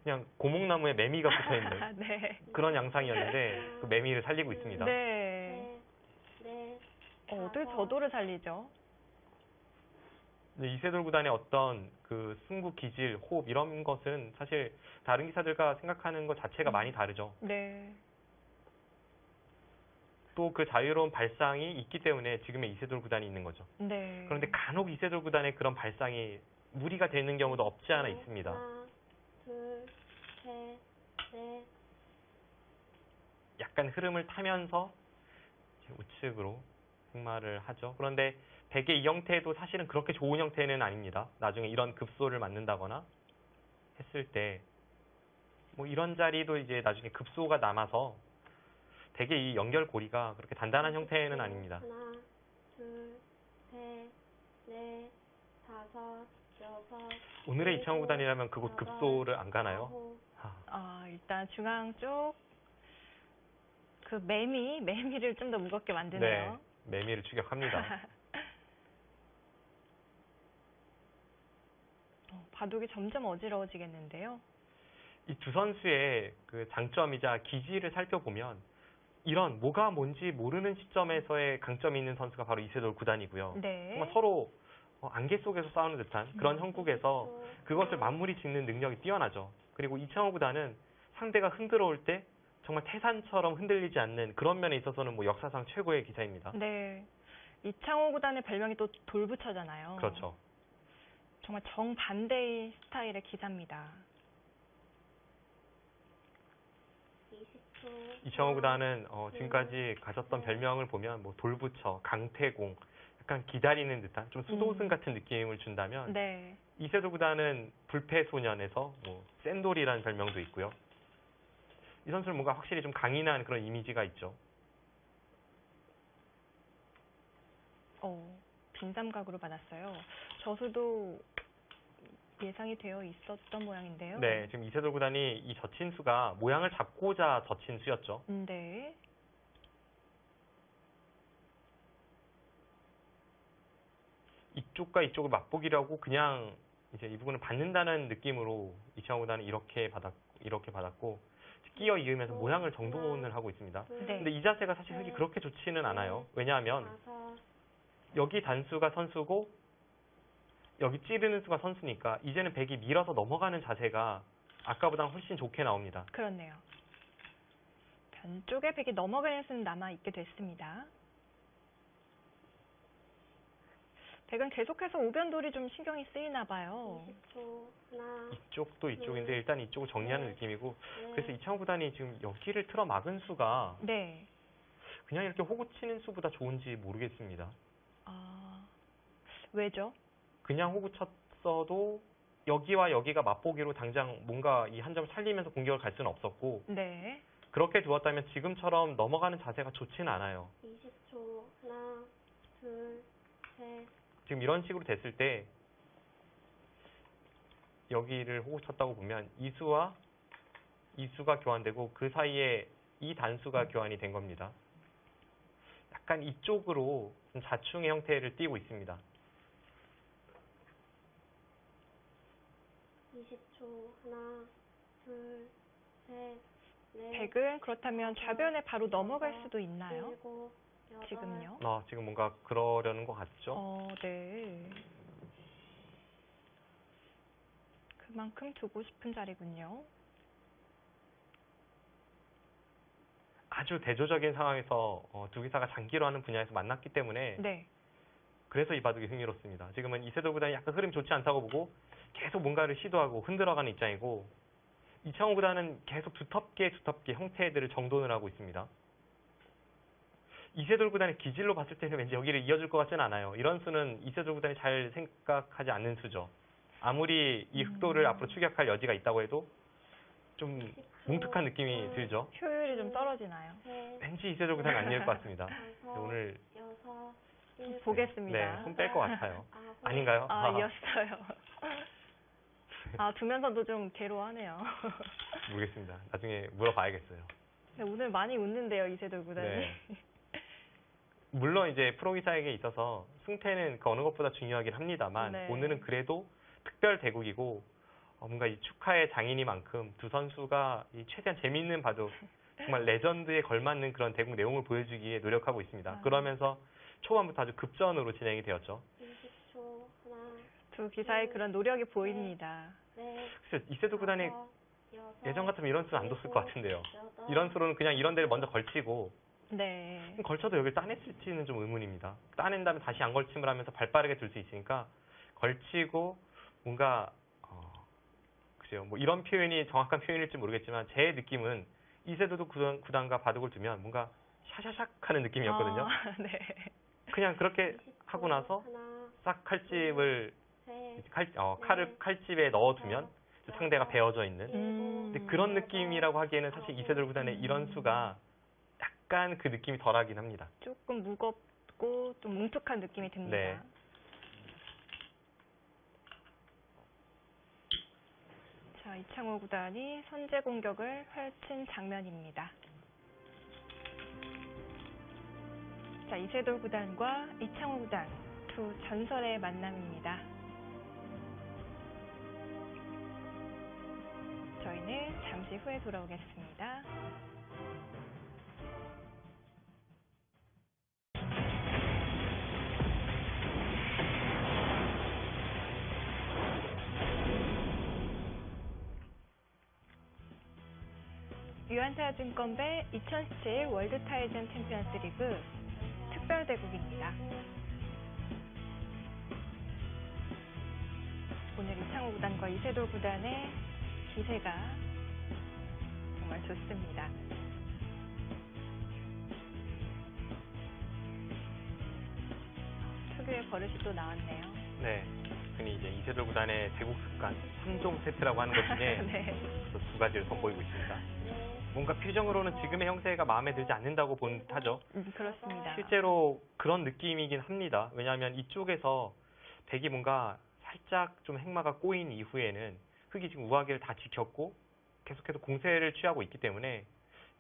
그냥 고목나무에 매미가 붙어있는 네. 그런 양상이었는데 그 매미를 살리고 있습니다. 네. 어떻게 저 돌을 살리죠? 이세돌 구단의 어떤 그 승부 기질, 호흡 이런 것은 사실 다른 기사들과 생각하는 것 자체가 많이 다르죠. 네. 또 그 자유로운 발상이 있기 때문에 지금의 이세돌 구단이 있는 거죠. 네. 그런데 간혹 이세돌 구단의 그런 발상이 무리가 되는 경우도 없지 않아 있습니다. 하나, 둘, 셋, 넷. 약간 흐름을 타면서 이제 우측으로 승마를 하죠. 그런데 백의 이 형태도 사실은 그렇게 좋은 형태는 아닙니다. 나중에 이런 급소를 맞는다거나 했을 때 뭐 이런 자리도 이제 나중에 급소가 남아서 백의 이 연결고리가 그렇게 단단한 형태는 아닙니다. 하나, 둘, 셋, 넷, 다섯, 여섯. 오늘의 이창호 구단이라면 그곳 급소를 안 가나요? 아홉. 일단 중앙 쪽 그 매미를 좀 더 무겁게 만드네요. 네, 매미를 추격합니다. 바둑이 점점 어지러워지겠는데요. 이 두 선수의 그 장점이자 기질을 살펴보면 이런 뭐가 뭔지 모르는 시점에서의 강점이 있는 선수가 바로 이세돌 구단이고요. 네. 정말 서로 안개 속에서 싸우는 듯한 그런 형국에서 그것을 마무리 짓는 능력이 뛰어나죠. 그리고 이창호 구단은 상대가 흔들어올 때 정말 태산처럼 흔들리지 않는 그런 면에 있어서는 뭐 역사상 최고의 기사입니다. 네. 이창호 구단의 별명이 또 돌부처잖아요. 그렇죠. 정말 정반대의 스타일의 기사입니다. 20초. 이창호 구단은 지금까지 가졌던 별명을 보면 뭐 돌부처, 강태공, 약간 기다리는 듯한 좀 수도승 같은 느낌을 준다면 네. 이세돌 구단은 불패소년에서 뭐 센돌이라는 별명도 있고요. 이 선수는 뭔가 확실히 좀 강인한 그런 이미지가 있죠. 빈삼각으로 받았어요. 저수도 예상이 되어 있었던 모양인데요. 네, 지금 이세돌 구단이 이 젖힌 수가 모양을 잡고자 젖힌 수였죠. 네. 이쪽과 이쪽을 맛보기로 하고 그냥 이제 이 부분을 받는다는 느낌으로 이창호 구단은 이렇게 받았고 끼어 이으면서 모양을 정돈을 하고 있습니다. 네. 근데 이 자세가 사실 흙이 그렇게 좋지는 않아요. 왜냐하면 다섯. 여기 단수가 선수고 여기 찌르는 수가 선수니까 이제는 백이 밀어서 넘어가는 자세가 아까보다 훨씬 좋게 나옵니다. 그렇네요. 변쪽에 백이 넘어가는 수는 남아있게 됐습니다. 백은 계속해서 우변돌이 좀 신경이 쓰이나 봐요. 20초. 하나. 이쪽도 이쪽인데 일단 이쪽을 정리하는 느낌이고 넷. 그래서 이창호 구단이 지금 여기를 틀어 막은 수가 네. 그냥 이렇게 호구 치는 수보다 좋은지 모르겠습니다. 왜죠? 그냥 호구 쳤어도 여기와 여기가 맛보기로 당장 뭔가 이 한 점 살리면서 공격을 갈 수는 없었고 네. 그렇게 두었다면 지금처럼 넘어가는 자세가 좋지는 않아요. 20초. 하나, 둘, 셋. 지금 이런 식으로 됐을 때 여기를 호구 쳤다고 보면 이수와 이수가 교환되고 그 사이에 이 단수가 교환이 된 겁니다. 약간 이쪽으로 좀 자충의 형태를 띠고 있습니다. 20초. 하나, 둘, 셋, 넷, 백은 그렇다면 좌변에 바로 넘어갈 수도 있나요? 일곱, 여덟, 지금요? 지금 뭔가 그러려는 것 같죠? 네. 그만큼 두고 싶은 자리군요. 아주 대조적인 상황에서 두 기사가 장기로 하는 분야에서 만났기 때문에 네. 그래서 이 바둑이 흥미롭습니다. 지금은 이세돌 구단이 약간 흐름이 좋지 않다고 보고 계속 뭔가를 시도하고 흔들어가는 입장이고 이창호 구단은 계속 두텁게 형태들을 정돈을 하고 있습니다. 이세돌 구단의 기질로 봤을 때는 왠지 여기를 이어줄 것 같지는 않아요. 이런 수는 이세돌 구단이 잘 생각하지 않는 수죠. 아무리 이 흑도를 앞으로 추격할 여지가 있다고 해도 좀 10초. 뭉툭한 느낌이 들죠. 효율이 좀 떨어지나요? 셋, 왠지 이세돌 구단은 안 이을 것 같습니다. 다섯, 오늘 여섯, 일곱, 보겠습니다. 네, 손 뺄 것 같아요. 아홉, 아닌가요? 이었어요. 두면서도 좀 괴로워하네요. 모르겠습니다. 나중에 물어봐야겠어요. 네, 오늘 많이 웃는데요, 이세돌 구단이. 네. 물론 이제 프로기사에게 있어서 승패는 그 어느 것보다 중요하긴 합니다만 네. 오늘은 그래도 특별 대국이고 뭔가 이 축하의 장이니만큼 두 선수가 이 최대한 재미있는 바둑 정말 레전드에 걸맞는 그런 대국 내용을 보여주기에 노력하고 있습니다. 그러면서 초반부터 아주 급전으로 진행이 되었죠. 20초. 하나, 두 기사의 그런 노력이 보입니다. 넷, 글쎄 이세돌 구단이 다섯, 여섯, 예전 같으면 이런 수는 안 뒀을 것 같은데요. 여덟, 이런 수로는 그냥 이런 데를 먼저 걸치고 네. 걸쳐도 여기를 따냈을지는 좀 의문입니다. 따낸 다음에 다시 안 걸침을 하면서 발빠르게 둘 수 있으니까 걸치고 뭔가 글쎄요. 뭐 이런 표현이 정확한 표현일지 모르겠지만 제 느낌은 이세돌 구단과 바둑을 두면 뭔가 샤샤샥 하는 느낌이었거든요. 네. 그냥 그렇게 20초. 하고 나서 하나, 싹 칼집을 셋, 칼집에 넣어두면 상대가 베어져 있는 음. 근데 그런 느낌이라고 하기에는 사실 이세돌 구단의 이런 수가 약간 그 느낌이 덜하긴 합니다. 조금 무겁고 좀 뭉툭한 느낌이 듭니다. 네. 자, 이창호 구단이 선제 공격을 펼친 장면입니다. 자, 이세돌 구단과 이창호 구단 두 전설의 만남입니다. 저희는 잠시 후에 돌아오겠습니다. 유한타증권배 2017 월드 타이즌 챔피언스 리그 특별대국입니다. 오늘 이창호 구단과 이세돌 구단의 기세가 정말 좋습니다. 특유의 버릇이 또 나왔네요. 네. 흔히 이제 이세돌 구단의 대국 습관 3종 세트라고 하는 것 중에 네. 두 가지를 선보이고 있습니다. 뭔가 표정으로는 지금의 형세가 마음에 들지 않는다고 본 듯하죠. 그렇습니다. 실제로 그런 느낌이긴 합니다. 왜냐하면 이쪽에서 백이 뭔가 살짝 좀 행마가 꼬인 이후에는 흑이 지금 우하기를 다 지켰고 계속해서 공세를 취하고 있기 때문에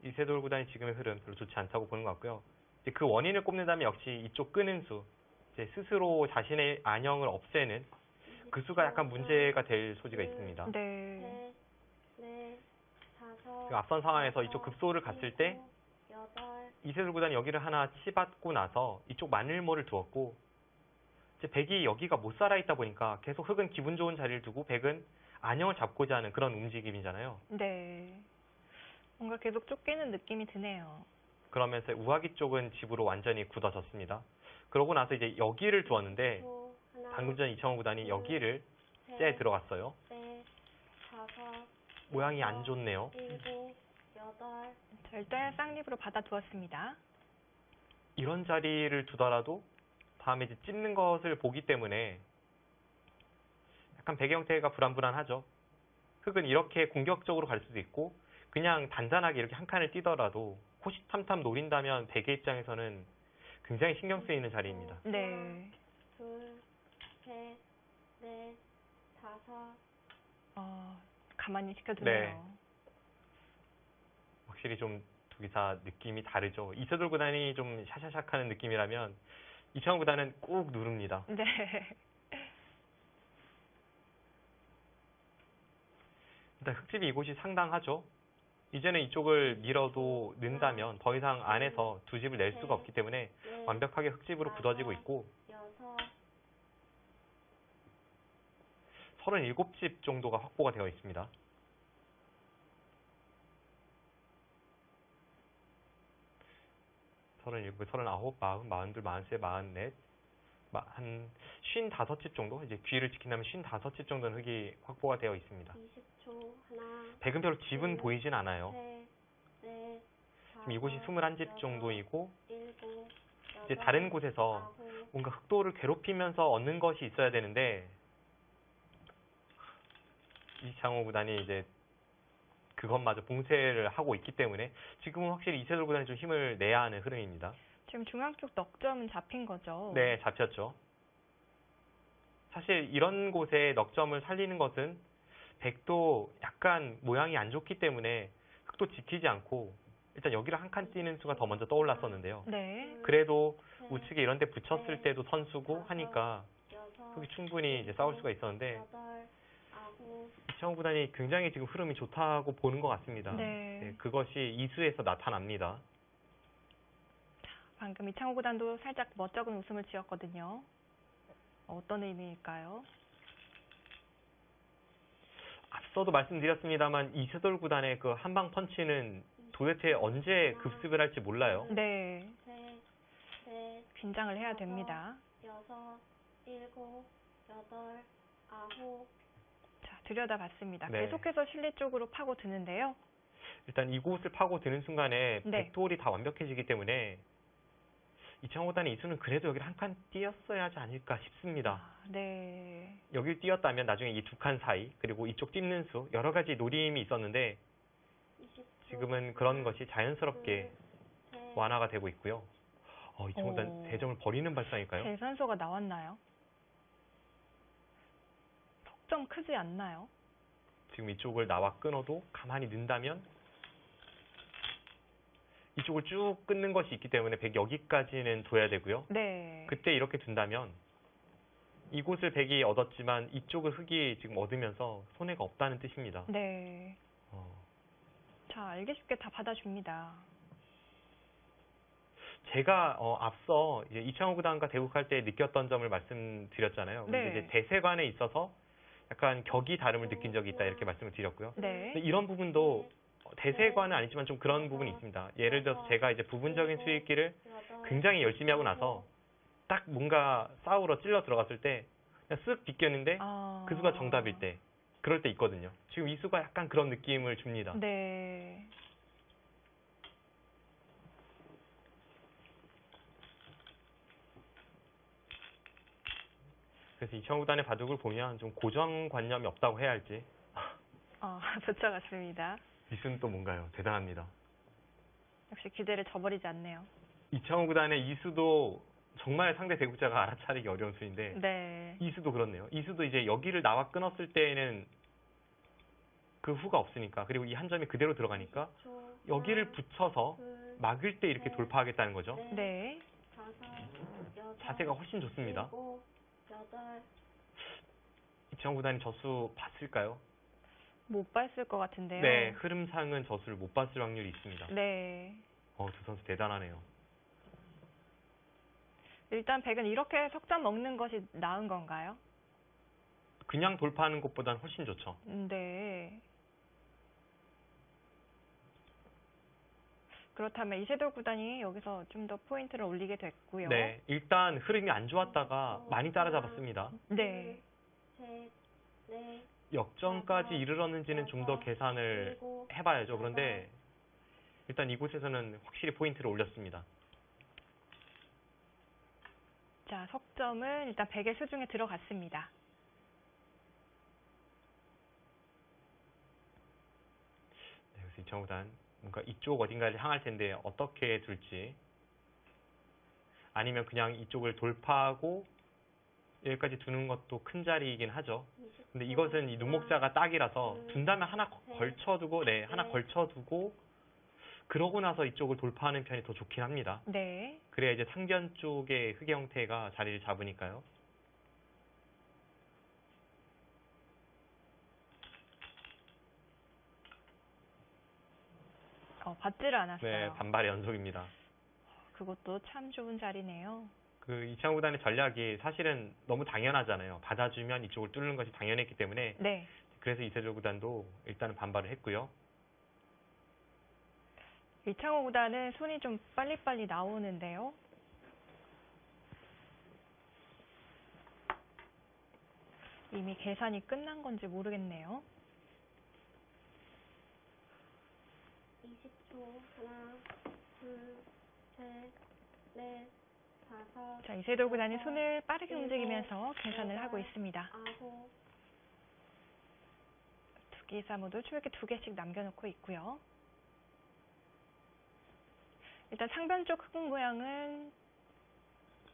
이세돌 구단이 지금의 흐름 별로 좋지 않다고 보는 것 같고요. 이제 그 원인을 꼽는다면 역시 이쪽 끄는 수, 이제 스스로 자신의 안형을 없애는 그 수가 약간 문제가 될 소지가 있습니다. 네. 셋, 넷, 다섯, 그 앞선 상황에서 이쪽 급소를 갔을 때 여덟, 이세돌 구단이 여기를 하나 치받고 나서 이쪽 마늘모를 두었고 이제 백이 여기가 못 살아 있다 보니까 계속 흑은 기분 좋은 자리를 두고 백은 안형을 잡고자 하는 그런 움직임이잖아요. 네. 뭔가 계속 쫓기는 느낌이 드네요. 그러면서 우하기 쪽은 집으로 완전히 굳어졌습니다. 그러고 나서 이제 여기를 두었는데 하나, 방금 전 이창호 구단이 여기를 째 들어갔어요. 넷, 다섯, 모양이 안 좋네요. 일곱, 여덟, 자, 일단 쌍립으로 받아두었습니다. 이런 자리를 두더라도 다음에 이제 찝는 것을 보기 때문에 약간 백의 형태가 불안불안하죠. 흑은 이렇게 공격적으로 갈 수도 있고 그냥 단단하게 이렇게 한 칸을 띄더라도 호시탐탐 노린다면 백의 입장에서는 굉장히 신경 쓰이는 자리입니다. 네. 둘, 셋, 넷, 다섯, 가만히 시켜두네요. 네. 확실히 좀 두 기사 느낌이 다르죠. 이세돌 구단이 좀 샤샤샥 하는 느낌이라면 이창호 구단은 꾹 누릅니다. 네. 일단 흙집이 이곳이 상당하죠. 이제는 이쪽을 밀어도 는다면 더 이상 안에서 두 집을 낼 수가 없기 때문에 넷, 완벽하게 흙집으로 굳어지고 있고 여섯, 37집 정도가 확보가 되어 있습니다. 서른일곱, 서른아홉, 마흔, 마흔둘, 마흔셋, 마흔넷, 한 55집 정도? 이제 귀를 지킨다면 55집 정도는 흙이 확보가 되어 있습니다. 20초. 하나, 백은 별로 집은 보이진 않아요. 셋, 넷, 지금 이곳이 다섯, 21집 여섯, 정도이고 일곱, 이제 여덟, 다른 곳에서 아홉, 뭔가 흑도를 괴롭히면서 얻는 것이 있어야 되는데 이창호 구단이 이제 그것마저 봉쇄를 하고 있기 때문에 지금은 확실히 이세돌 구단이 좀 힘을 내야 하는 흐름입니다. 지금 중앙 쪽 넉점은 잡힌 거죠. 네, 잡혔죠. 사실 이런 곳에 넉점을 살리는 것은 백도 약간 모양이 안 좋기 때문에 흑도 지키지 않고 일단 여기를 한 칸 띄는 수가 더 먼저 떠올랐었는데요. 네. 그래도 셋, 우측에 이런 데 붙였을 때도 선수고 하니까 여섯, 흑이 충분히 이제 싸울 수가 있었는데 여덟, 아홉, 이창호 구단이 굉장히 지금 흐름이 좋다고 보는 것 같습니다. 네. 그것이 이수에서 나타납니다. 방금 이창호 구단도 살짝 멋쩍은 웃음을 지었거든요. 어떤 의미일까요? 앞서도 말씀드렸습니다만 이세돌 구단의 그 한방 펀치는 도대체 언제 급습을 할지 몰라요. 네. 셋, 넷, 긴장을 해야 됩니다. 여섯, 일곱, 여덟, 아홉, 자, 들여다봤습니다. 네. 계속해서 실리 쪽으로 파고드는데요. 일단 이곳을 파고드는 순간에 네. 백돌이 다 완벽해지기 때문에 이창호 구단의 이수는 그래도 여기를 한 칸 띄었어야 하지 않을까 싶습니다. 네. 여길 띄었다면 나중에 이 두 칸 사이 그리고 이쪽 띄는 수 여러 가지 노림이 있었는데 20초. 지금은 그런 것이 자연스럽게 셋, 완화가 되고 있고요. 이창호 구단 오. 대점을 버리는 발상일까요? 재선소가 나왔나요? 석점 크지 않나요? 지금 이쪽을 나와 끊어도 가만히 는다면 이쪽을 쭉 끊는 것이 있기 때문에 백 여기까지는 둬야 되고요. 네. 그때 이렇게 둔다면 이곳을 백이 얻었지만 이쪽을 흑이 지금 얻으면서 손해가 없다는 뜻입니다. 네. 어, 자, 알기 쉽게 다 받아줍니다. 제가 앞서 이제 이창호 구단과 대국할 때 느꼈던 점을 말씀드렸잖아요. 근데 네. 이제 대세관에 있어서 약간 격이 다름을 느낀 적이 있다 이렇게 말씀을 드렸고요. 네. 근데 이런 부분도 대세관은 아니지만 좀 그런 부분이 있습니다. 예를 들어서 제가 이제 부분적인 수익기를 여덟, 굉장히 열심히 하고 나서 딱 뭔가 싸우러 찔러 들어갔을 때 그냥 쓱 비꼈는데 그 수가 정답일 때 그럴 때 있거든요. 지금 이 수가 약간 그런 느낌을 줍니다. 네. 그래서 이창호 구단의 바둑을 보면 좀 고정관념이 없다고 해야 할지 붙여갔습니다. 이수는 또 뭔가요? 대단합니다. 역시 기대를 저버리지 않네요. 이창호 구단의 이수도 정말 상대 대국자가 알아차리기 어려운 수인데 네. 이수도 그렇네요. 이수도 이제 여기를 나와 끊었을 때에는 그 후가 없으니까 그리고 이 한 점이 그대로 들어가니까 20초. 여기를 하나, 붙여서 둘, 막을 때 이렇게 돌파하겠다는 거죠. 넷, 네. 다섯, 여섯, 자세가 훨씬 좋습니다. 일곱, 여덟, 이창호 구단이 저수 봤을까요? 못 봤을 것 같은데요. 네, 흐름상은 저수를 못 봤을 확률이 있습니다. 네. 두 선수 대단하네요. 일단 백은 이렇게 석점 먹는 것이 나은 건가요? 그냥 돌파하는 것보다는 훨씬 좋죠. 네. 그렇다면 이세돌 구단이 여기서 좀 더 포인트를 올리게 됐고요. 네, 일단 흐름이 안 좋았다가 많이 따라잡았습니다. 네. 셋, 넷, 역전까지 이르렀는지는 좀 더 계산을 일곱, 해봐야죠. 그런데 일단 이곳에서는 확실히 포인트를 올렸습니다. 자, 석점은 일단 백의 수중에 들어갔습니다. 네, 그래서 이창호 구단 뭔가 이쪽 어딘가를 향할 텐데 어떻게 둘지 아니면 그냥 이쪽을 돌파하고 여기까지 두는 것도 큰 자리이긴 하죠. 20초. 근데 이것은 이 눈목자가 딱이라서 둔다면 하나 셋, 걸쳐두고 하나 넷. 걸쳐두고 그러고 나서 이쪽을 돌파하는 편이 더 좋긴 합니다. 네. 그래야 이제 상변 쪽의 흑의 형태가 자리를 잡으니까요. 받지를 않았어요. 네, 반발의 연속입니다. 그것도 참 좋은 자리네요. 그 이창호 구단의 전략이 사실은 너무 당연하잖아요. 받아주면 이쪽을 뚫는 것이 당연했기 때문에 네. 그래서 이세돌 구단도 일단은 반발을 했고요. 이창호 구단은 손이 좀 빨리빨리 나오는데요. 이미 계산이 끝난 건지 모르겠네요. 20초. 하나, 둘, 셋, 넷, 다섯, 자, 이세돌 구단이 여섯, 손을 빠르게 일곱, 움직이면서 계산을 여덟, 하고 있습니다. 아홉, 두기사 모두 초이렇게 2개씩 남겨놓고 있고요. 일단 상변 쪽 흙 모양은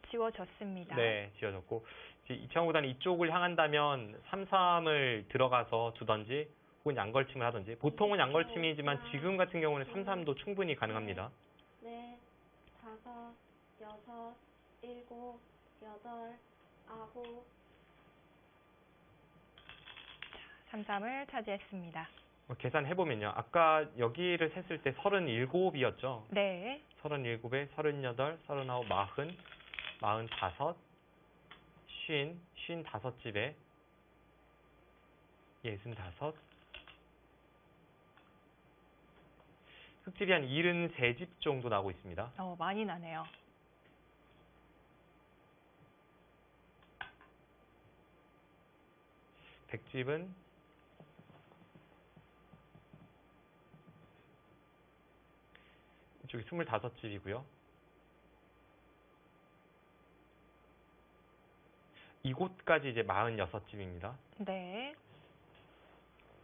지워졌습니다. 네, 지어졌고 이제 이창호 구단이 이쪽을 향한다면 3-3을 들어가서 두던지 혹은 양걸침을 하든지 보통은 양걸침이지만 지금 같은 경우는 3-3도 충분히 가능합니다. 넷, 다섯, 여섯, 일곱, 여덟, 아홉, 3-3을 차지했습니다. 계산해보면요. 아까 여기를 셌을 때 37이었죠. 네. 37에 38, 39, 40, 45, 50, 55집에 65, 흙집이 한 73집 정도 나오고 있습니다. 많이 나네요. 백집은 이쪽이 25집이고요. 이곳까지 이제 46집입니다. 네.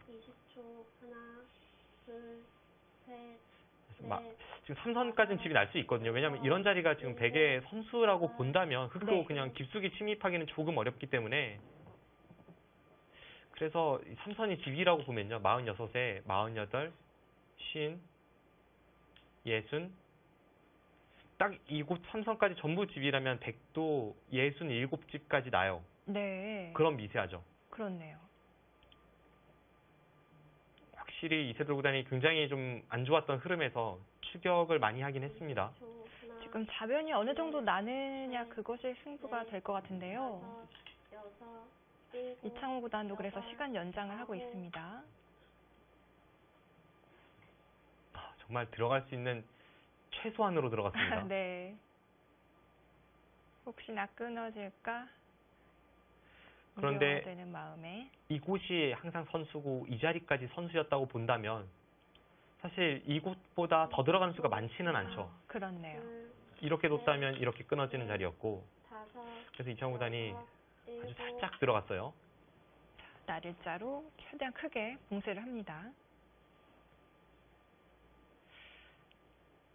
20초. 하나, 둘, 셋, 그래서 넷, 지금 3선까지는 집이 날 수 있거든요. 왜냐하면 이런 자리가 지금 백의 선수라고 본다면 흙도 네. 그냥 깊숙이 침입하기는 조금 어렵기 때문에 그래서 3선이 집이라고 보면요. 46에 48, 50, 60, 딱 이곳 3선까지 전부 집이라면 백도 67집까지 나요. 네. 그럼 미세하죠. 그렇네요. 확실히 이세돌 구단이 굉장히 좀 안 좋았던 흐름에서 추격을 많이 하긴 했습니다. 20초. 하나, 지금 자변이 어느 정도 나느냐 그것이 승부가 될 것 같은데요. 다섯, 여섯, 일곱, 이창호 구단도 그래서 여덟, 시간 연장을 하고 아홉, 있습니다. 정말 들어갈 수 있는 최소한으로 들어갔습니다. 네. 혹시나 끊어질까 그런데 우려되는 마음에 이곳이 항상 선수고 이 자리까지 선수였다고 본다면 사실 이곳보다 더 들어가는 수가 많지는 않죠. 그렇네요. 둘, 이렇게 뒀다면 이렇게 끊어지는 자리였고 다섯, 그래서 이창호 구단이 여섯, 아주 일곱, 살짝 들어갔어요. 날일자로 최대한 크게 봉쇄를 합니다.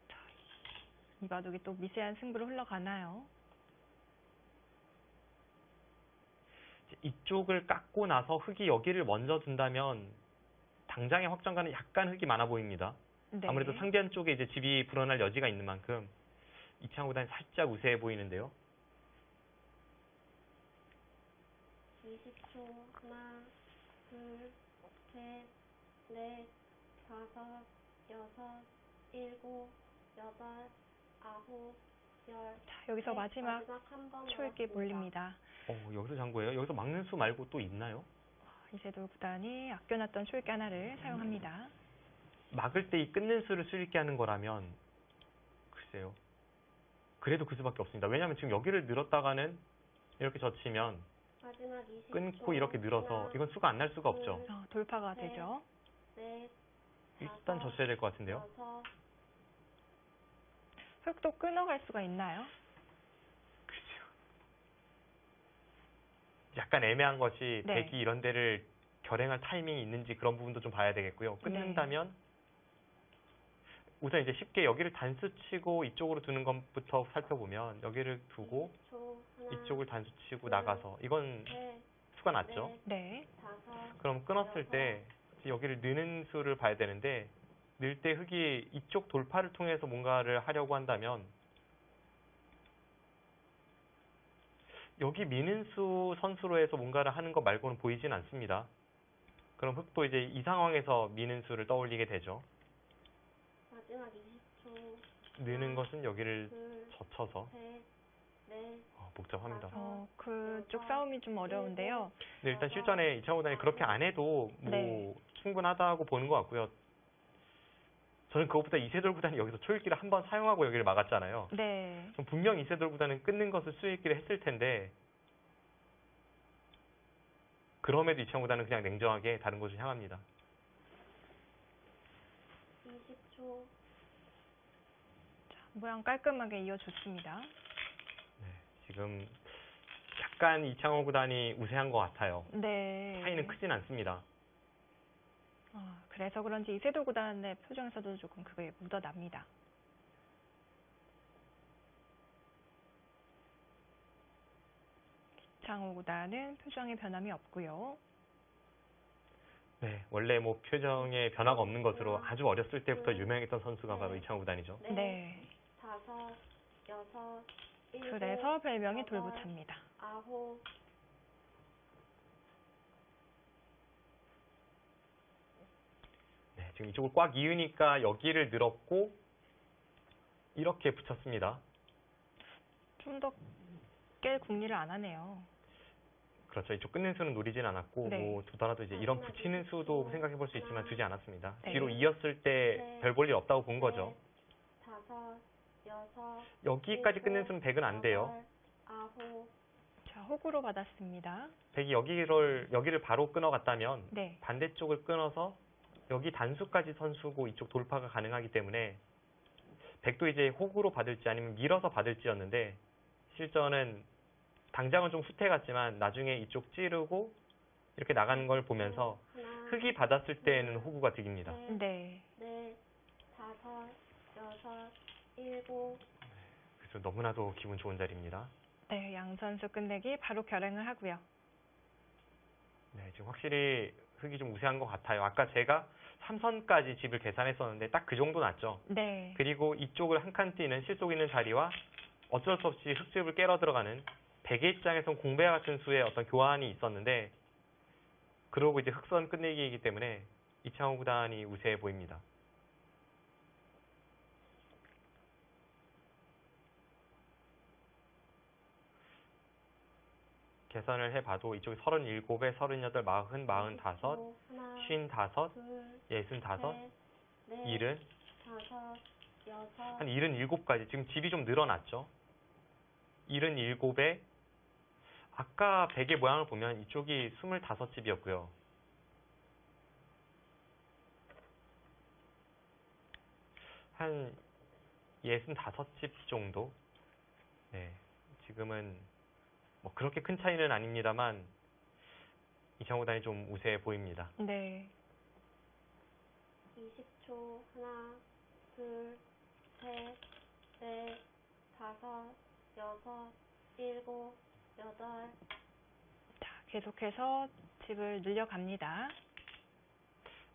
자, 이 바둑이 또 미세한 승부로 흘러가나요? 이쪽을 깎고 나서 흙이 여기를 먼저 둔다면 당장의 확정가는 약간 흙이 많아 보입니다. 네. 아무래도 상변 쪽에 이제 집이 불어날 여지가 있는 만큼 이창호 구단이 살짝 우세해 보이는데요. 20초. 하나, 둘, 셋, 넷, 다섯, 여섯, 일곱, 여덟, 아홉, 열. 자, 여기서 네, 마지막 한번 초읽기 남았습니다. 몰립니다. 여기서 장고예요? 여기서 막는 수 말고 또 있나요? 이세돌 구단이 아껴놨던 초읽기 하나를 사용합니다. 막을 때 이 끊는 수를 수있게 하는 거라면 글쎄요. 그래도 그 수밖에 없습니다. 왜냐하면 지금 여기를 늘었다가는 이렇게 젖히면 마지막 20초. 끊고 이렇게 늘어서 하나, 이건 수가 안 날 수가 없죠. 돌파가 네. 되죠. 넷, 일단 다섯, 젖혀야 될 것 같은데요. 여섯, 흙도 끊어갈 수가 있나요? 글쎄요. 약간 애매한 것이 네. 백이 이런 데를 결행할 타이밍이 있는지 그런 부분도 좀 봐야 되겠고요. 끊는다면 우선 이제 쉽게 여기를 단수 치고 이쪽으로 두는 것부터 살펴보면 여기를 두고 20초. 하나, 이쪽을 단수 치고 둘, 나가서 이건 셋, 수가 났죠. 넷, 네. 다섯, 그럼 끊었을 때 여기를 느는 수를 봐야 되는데 늘 때 흙이 이쪽 돌파를 통해서 뭔가를 하려고 한다면 여기 미는 수 선수로 해서 뭔가를 하는 것 말고는 보이진 않습니다. 그럼 흙도 이제 이 상황에서 미는 수를 떠올리게 되죠. 마지막 마지막 20초. 느는 것은 여기를 둘, 젖혀서 셋, 넷, 복잡합니다. 그쪽 싸움이 좀 어려운데요. 근데 일단 실전에 이창호 구단이 그렇게 안 해도 뭐 네. 충분하다고 보는 것 같고요. 저는 그것보다 이세돌 구단이 여기서 초읽기를 한 번 사용하고 여기를 막았잖아요. 네. 그럼 분명 이세돌 구단은 끊는 것을 수읽기를 했을 텐데 그럼에도 이창호 구단은 그냥 냉정하게 다른 곳을 향합니다. 20초. 모양 깔끔하게 이어줬습니다. 네, 지금 약간 이창호 구단이 우세한 것 같아요. 네. 차이는 크진 않습니다. 그래서 그런지 이세돌 구단의 표정에서도 조금 그게 묻어납니다. 이창호 구단은 표정에 변함이 없고요. 네, 원래 뭐 표정에 변화가 없는 것으로 아주 어렸을 때부터 유명했던 선수가 바로 이창호 구단이죠. 넷, 네. 다섯, 여섯, 일곱, 그래서 별명이 여덟, 돌부차입니다. 아홉. 네, 지금 이쪽을 꽉 이으니까 여기를 늘었고 이렇게 붙였습니다. 좀 더 깰 궁리를 안 하네요. 그렇죠. 이쪽 끊는 수는 노리진 않았고 네. 뭐 두더라도 이제 이런 붙이는 수도 생각해 볼 수 있지만 두지 않았습니다. 네. 뒤로 이었을 때 별 볼 일 없다고 본 거죠. 넷, 다섯, 여섯, 여기까지 끊는 수는 100은 안 돼요. 여덟, 아홉. 자, 호구로 받았습니다. 100이 여기를 바로 끊어갔다면 네. 반대쪽을 끊어서 여기 단수까지 선수고 이쪽 돌파가 가능하기 때문에 100도 이제 호구로 받을지 아니면 밀어서 받을지였는데 실전은 당장은 좀 후퇴 같지만 나중에 이쪽 찌르고 이렇게 나가는 걸 보면서 하나, 흙이 받았을 때에는 호구가 득입니다. 셋, 네. 넷, 다섯, 여섯, 일곱. 그래서 너무나도 기분 좋은 자리입니다. 네, 양 선수 끝내기 바로 결행을 하고요. 네, 지금 확실히 흙이 좀 우세한 것 같아요. 아까 제가 3선까지 집을 계산했었는데 딱 그 정도 났죠. 네. 그리고 이쪽을 한 칸 뛰는 실속 있는 자리와 어쩔 수 없이 흙집을 깨러 들어가는 백의 입장에선 공배와 같은 수의 어떤 교환이 있었는데 그러고 이제 흑선 끝내기이기 때문에 이창호 구단이 우세해 보입니다. 계산을 해봐도 이쪽이 37에 38, 40, 45, 하나, 55, 둘, 65, 셋, 넷, 70, 다섯, 여섯, 한 77까지 지금 집이 좀 늘어났죠. 77에 아까 베개 모양을 보면 이쪽이 25집이었고요. 한 65집 정도? 네, 지금은 뭐 그렇게 큰 차이는 아닙니다만 이창호 구단이 좀 우세해 보입니다. 네. 20초. 하나, 둘, 셋, 넷, 다섯, 여섯, 일곱, 여덟. 자, 계속해서 집을 늘려갑니다.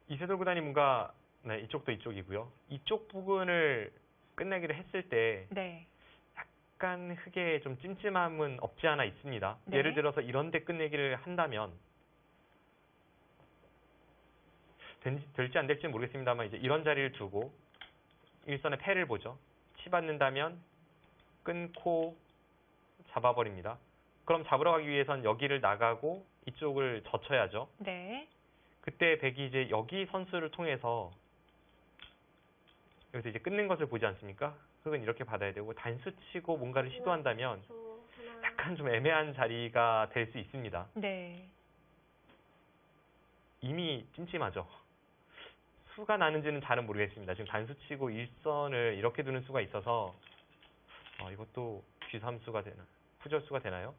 이세돌 구단이 뭔가 네, 이쪽도 이쪽이고요. 이쪽 부분을 끝내기를 했을 때 네. 약간 흙에 좀 찜찜함은 없지 않아 있습니다. 네. 예를 들어서 이런 데 끝내기를 한다면 될지 안 될지는 모르겠습니다만 이제 이런 자리를 두고 일선의 패를 보죠. 치받는다면 끊고 잡아버립니다. 그럼 잡으러 가기 위해선 여기를 나가고 이쪽을 젖혀야죠. 네. 그때 백이 이제 여기 선수를 통해서 여기서 이제 끊는 것을 보지 않습니까? 흙은 이렇게 받아야 되고 단수 치고 뭔가를 시도한다면 하나, 약간 좀 애매한 자리가 될 수 있습니다. 네. 이미 찜찜하죠. 수가 나는지는 잘은 모르겠습니다. 지금 단수 치고 일선을 이렇게 두는 수가 있어서 이것도 귀삼수가 되나 후절수가 되나요?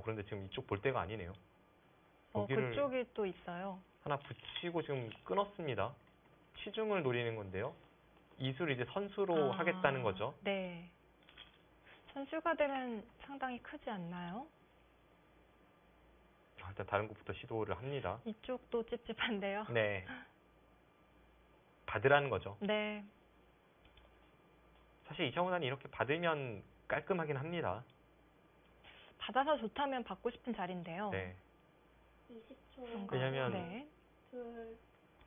그런데 지금 이쪽 볼 때가 아니네요. 여기를 그쪽이 또 있어요. 하나 붙이고 지금 끊었습니다. 치중을 노리는 건데요. 이수를 이제 선수로 하겠다는 거죠. 네. 선수가 되면 상당히 크지 않나요? 일단 다른 곳부터 시도를 합니다. 이쪽도 찝찝한데요. 네. 받으라는 거죠. 네. 사실 이창호 구단이 이렇게 받으면 깔끔하긴 합니다. 받아서 좋다면 받고 싶은 자리인데요. 네. 20초. 왜냐면 네. 둘,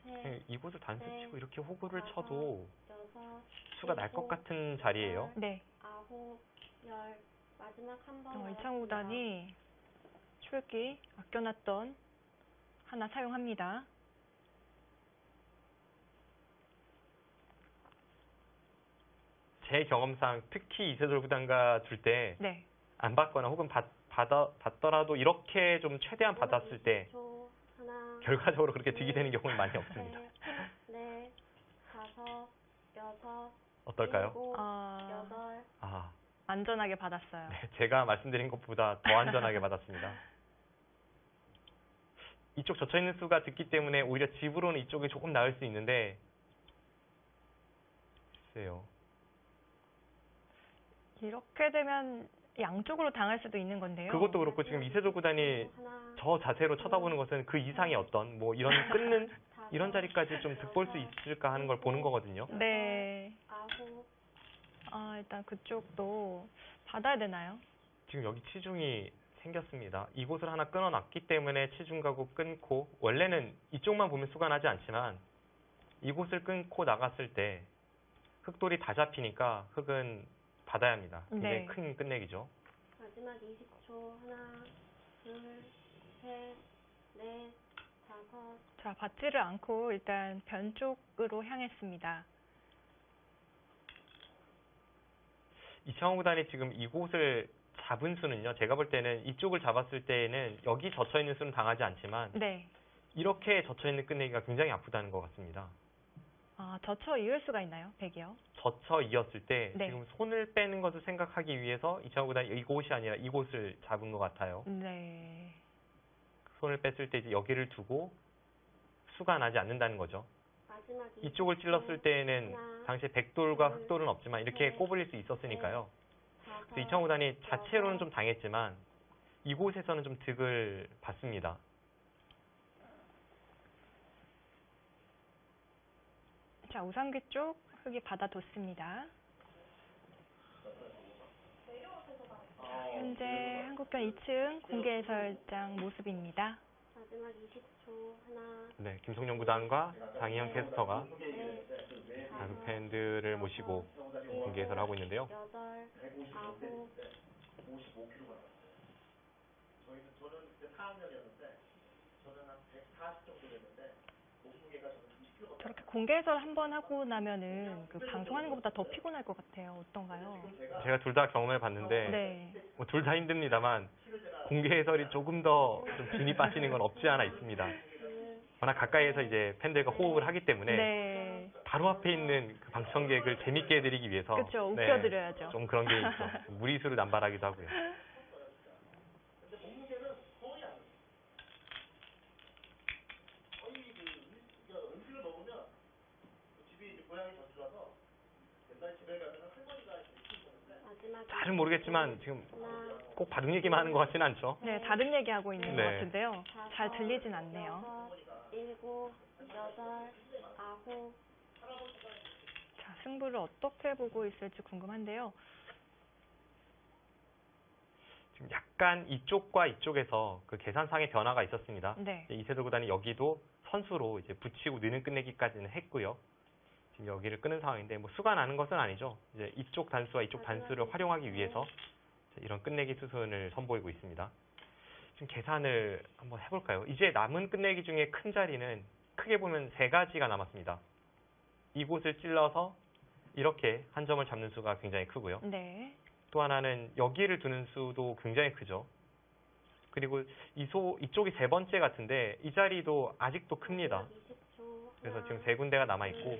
셋, 이곳을 단수 네. 치고 이렇게 호구를 다섯, 쳐도 여섯, 수가 날 것 일곱, 같은 자리예요. 네. 아홉, 열. 마지막 한번 이창호 구단이 출기 아껴놨던 하나 사용합니다. 제 경험상 특히 이세돌 구단과 둘 때 네. 안 받거나 혹은 받더라도 이렇게 좀 최대한 받았을 때 하나, 결과적으로 그렇게 득이 되는 경우는 많이 없습니다. 셋, 넷, 다섯, 여섯, 어떨까요? 일곱, 아, 여덟. 아, 안전하게 받았어요. 네, 제가 말씀드린 것보다 더 안전하게 받았습니다. 이쪽 젖혀있는 수가 듣기 때문에 오히려 집으로는 이쪽이 조금 나을 수 있는데 글쎄요. 이렇게 되면 양쪽으로 당할 수도 있는 건데요. 그것도 그렇고 지금 이세돌 구단이 하나, 저 자세로 쳐다보는 것은 그 이상의 어떤 뭐 이런 끊는 다섯, 이런 자리까지 좀 득볼 수 있을까 하는 걸 보는 거거든요. 네. 아홉, 아, 일단 그쪽도 받아야 되나요? 지금 여기 치중이 생겼습니다. 이곳을 하나 끊어놨기 때문에 치중 가고 끊고 원래는 이쪽만 보면 수가 나지 않지만 이곳을 끊고 나갔을 때 흑돌이 다 잡히니까 흑은 받아야 합니다. 굉장히 네. 큰 끝내기죠. 마지막 20초. 하나, 둘, 셋, 넷, 다섯. 자, 받지를 않고 일단 변 쪽으로 향했습니다. 이창호 구단이 지금 이곳을 잡은 수는요. 제가 볼 때는 이쪽을 잡았을 때에는 여기 젖혀있는 수는 당하지 않지만 네. 이렇게 젖혀있는 끝내기가 굉장히 아프다는 것 같습니다. 아, 젖혀 이을 수가 있나요? 백이요? 젖혀 이었을 때 네. 지금 손을 빼는 것을 생각하기 위해서 이창호 구단이 이곳이 아니라 이곳을 잡은 것 같아요. 네. 손을 뺐을 때 이제 여기를 두고 수가 나지 않는다는 거죠. 마지막 이쪽을 찔렀을 때에는 하나, 당시에 백돌과 둘, 흑돌은 없지만 이렇게 셋, 꼬불릴 수 있었으니까요. 다섯, 그래서 이창호 구단이 자체로는 여섯, 좀 당했지만 이곳에서는 좀 득을 받습니다. 자, 우상귀 쪽 흑이 받아뒀습니다. 자, 현재 한국견 2층 공개 해설장 모습입니다. 마지막 20초. 하나, 네, 김성룡 구단과 장희영 캐스터가 넷, 야구 팬들을 모시고 공개 해설을 하고 있는데요. 여덟, 아홉. 저렇게 공개 해설 한 번 하고 나면은 그 방송하는 것보다 더 피곤할 것 같아요. 어떤가요? 제가 둘 다 경험해 봤는데 네. 뭐 둘 다 힘듭니다만 공개 해설이 조금 더 좀 진이 빠지는 건 없지 않아 있습니다. 워낙 가까이에서 이제 팬들과 호흡을 하기 때문에 네. 바로 앞에 있는 그 방청객을 재밌게 해드리기 위해서 그렇죠. 네, 웃겨드려야죠. 좀 그런 게 있죠. 무리수를 남발하기도 하고요. 마지막 잘은 모르겠지만 지금 하나, 꼭 바둑 얘기만 하는 것 같지는 않죠. 네, 다른 얘기하고 있는 것 네. 같은데요. 잘 들리진 않네요. 여섯, 일곱, 여덟, 아홉. 자, 승부를 어떻게 보고 있을지 궁금한데요. 지금 약간 이쪽과 이쪽에서 그 계산상의 변화가 있었습니다. 네. 이제 이세돌 구단이 여기도 선수로 이제 붙이고 느는 끝내기까지는 했고요. 지금 여기를 끄는 상황인데 뭐 수가 나는 것은 아니죠. 이제 이쪽 단수와 이쪽 단수를 활용하기 위해서 이런 끝내기 수순을 선보이고 있습니다. 지금 계산을 한번 해볼까요? 이제 남은 끝내기 중에 큰 자리는 크게 보면 세 가지가 남았습니다. 이곳을 찔러서 이렇게 한 점을 잡는 수가 굉장히 크고요. 네. 또 하나는 여기를 두는 수도 굉장히 크죠. 그리고 이쪽이 세 번째 같은데 이 자리도 아직도 큽니다. 20초. 그래서 지금 세 군데가 남아있고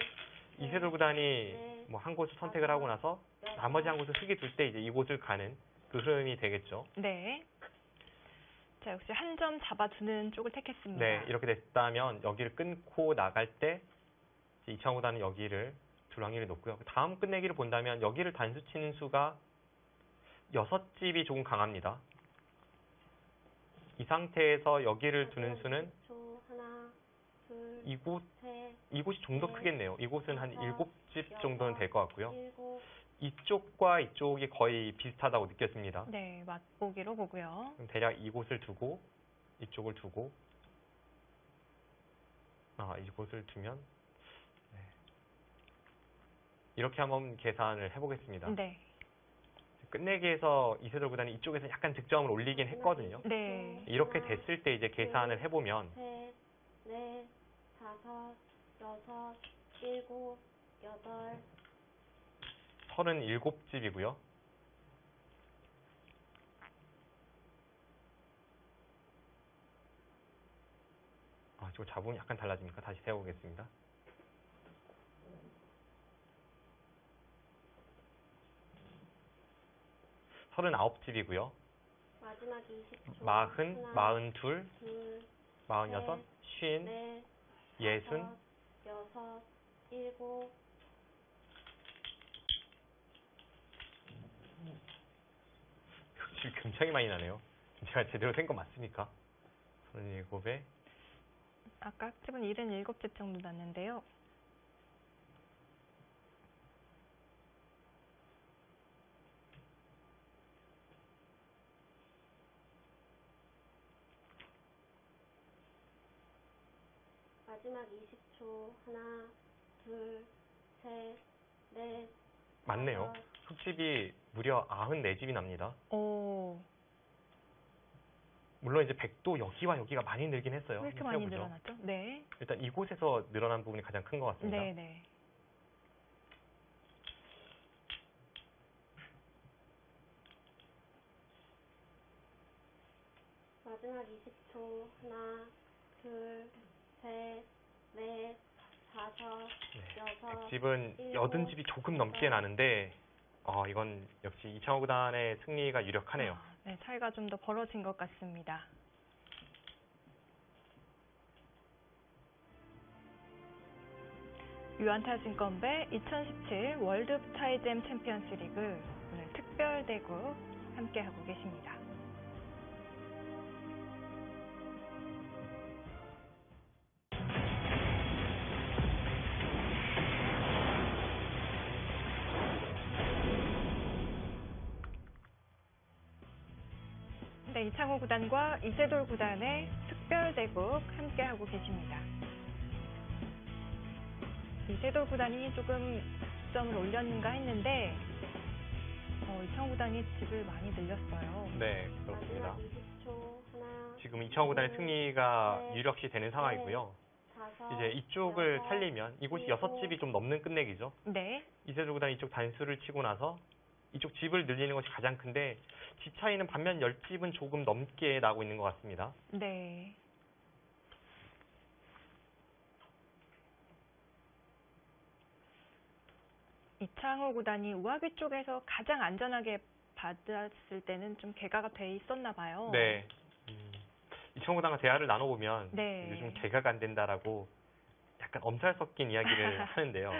이세돌 구단이 뭐 한 곳을 선택을 하고 나서 나머지 한 곳을 흑이 둘 때 이제 이곳을 가는 그 흐름이 되겠죠. 네. 자, 역시 한 점 잡아두는 쪽을 택했습니다. 네, 이렇게 됐다면 여기를 끊고 나갈 때 이창호 구단은 여기를 둘 확률이 높고요. 다음 끝내기를 본다면 여기를 단수 치는 수가 6집이 조금 강합니다. 이 상태에서 여기를 두는 수는 20초. 하나, 둘, 이곳, 셋, 이곳이 좀 더 크겠네요. 이곳은 한 7집 정도는 될 것 같고요. 일곱. 이쪽과 이쪽이 거의 비슷하다고 느꼈습니다. 네, 맛보기로 보고요. 그럼 대략 이곳을 두고 이쪽을 두고 이곳을 두면 네. 이렇게 한번 계산을 해보겠습니다. 네. 끝내기에서 이세돌 구단이 이쪽에서 약간 득점을 올리긴 했거든요. 네. 이렇게 됐을 때 이제 계산을 해보면 셋, 넷, 다섯, 여섯, 일곱, 여덟, 37집이고요. 지금 잡음이 약간 달라집니까? 다시 세워보겠습니다. 서른아홉 집이고요. 마지막 20초. 마흔, 하나, 마흔둘, 둘, 마흔여섯, 쉰, 넷, 예순, 다섯, 여섯, 일곱, 지금 굉장히 많이 나네요. 제가 제대로 센 거 맞습니까? 37에 아까 학집은 77집 정도 났는데요. 마지막 20초. 하나, 둘, 셋, 넷, 맞네요. 다섯, 흑집이 무려 94집이 납니다. 오, 물론 이제 100도 여기와 여기가 많이 늘긴 했어요. 왜 이렇게 한번 많이 세어보죠. 늘어났죠? 네. 일단 이곳에서 늘어난 부분이 가장 큰 것 같습니다. 네, 네. 마지막 20초. 하나, 둘, 셋, 넷, 다섯, 네. 여섯, 100집은 일곱, 80집이 조금 넘게 나는데 이건 역시 이창호 구단의 승리가 유력하네요. 네, 차이가 좀 더 벌어진 것 같습니다. 유안타증권배 2017 월드 차이잼 챔피언스 리그 오늘 특별 대국 함께하고 계십니다. 네, 이창호 구단과 이세돌 구단의 특별 대국 함께하고 계십니다. 이세돌 구단이 조금 득점을 올렸는가 했는데 이창호 구단이 집을 많이 늘렸어요. 네, 그렇습니다. 마지막 20초. 하나, 지금 이창호 구단의 둘, 승리가 셋, 유력시 되는 상황이고요. 다섯, 이제 이쪽을 여섯, 살리면 이곳이 일곱, 6집이 좀 넘는 끝내기죠. 네, 이세돌 구단이 이쪽 단수를 치고 나서 이쪽 집을 늘리는 것이 가장 큰데 집 차이는 반면 10집은 조금 넘게 나고 있는 것 같습니다. 네. 이창호 구단이 우하귀 쪽에서 가장 안전하게 받았을 때는 좀 개가가 돼 있었나 봐요. 네. 이창호 구단과 대화를 나눠보면 네. 요즘 개가가 안 된다라고 약간 엄살 섞인 이야기를 하는데요.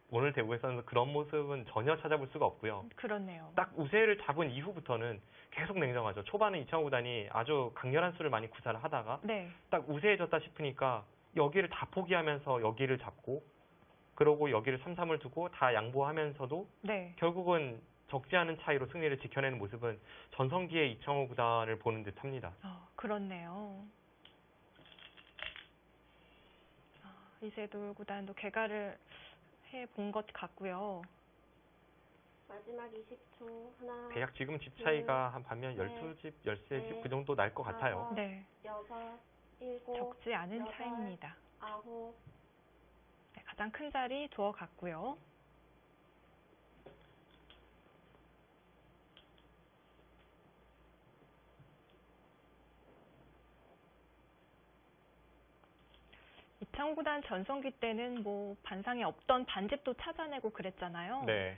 오늘 대구에서는 그런 모습은 전혀 찾아볼 수가 없고요. 그렇네요. 딱 우세를 잡은 이후부터는 계속 냉정하죠. 초반에 이창호 구단이 아주 강렬한 수를 많이 구사를 하다가 네, 딱 우세해졌다 싶으니까 여기를 다 포기하면서 여기를 잡고 그러고 여기를 3-3을 두고 다 양보하면서도 네. 결국은 적지 않은 차이로 승리를 지켜내는 모습은 전성기의 이창호 구단을 보는 듯합니다. 그렇네요. 이세돌 구단도 개가를 해본 것 같고요. 마지막 20초. 하나, 대략 지금 집 차이가 한 반면 12집, 13집 그 정도 날 것 같아요. 네, 여섯, 일곱, 적지 않은 여덟, 차이입니다. 아홉, 네, 가장 큰 자리 두어 갔고요. 이창호 구단 전성기 때는 뭐 반상에 없던 반집도 찾아내고 그랬잖아요. 네.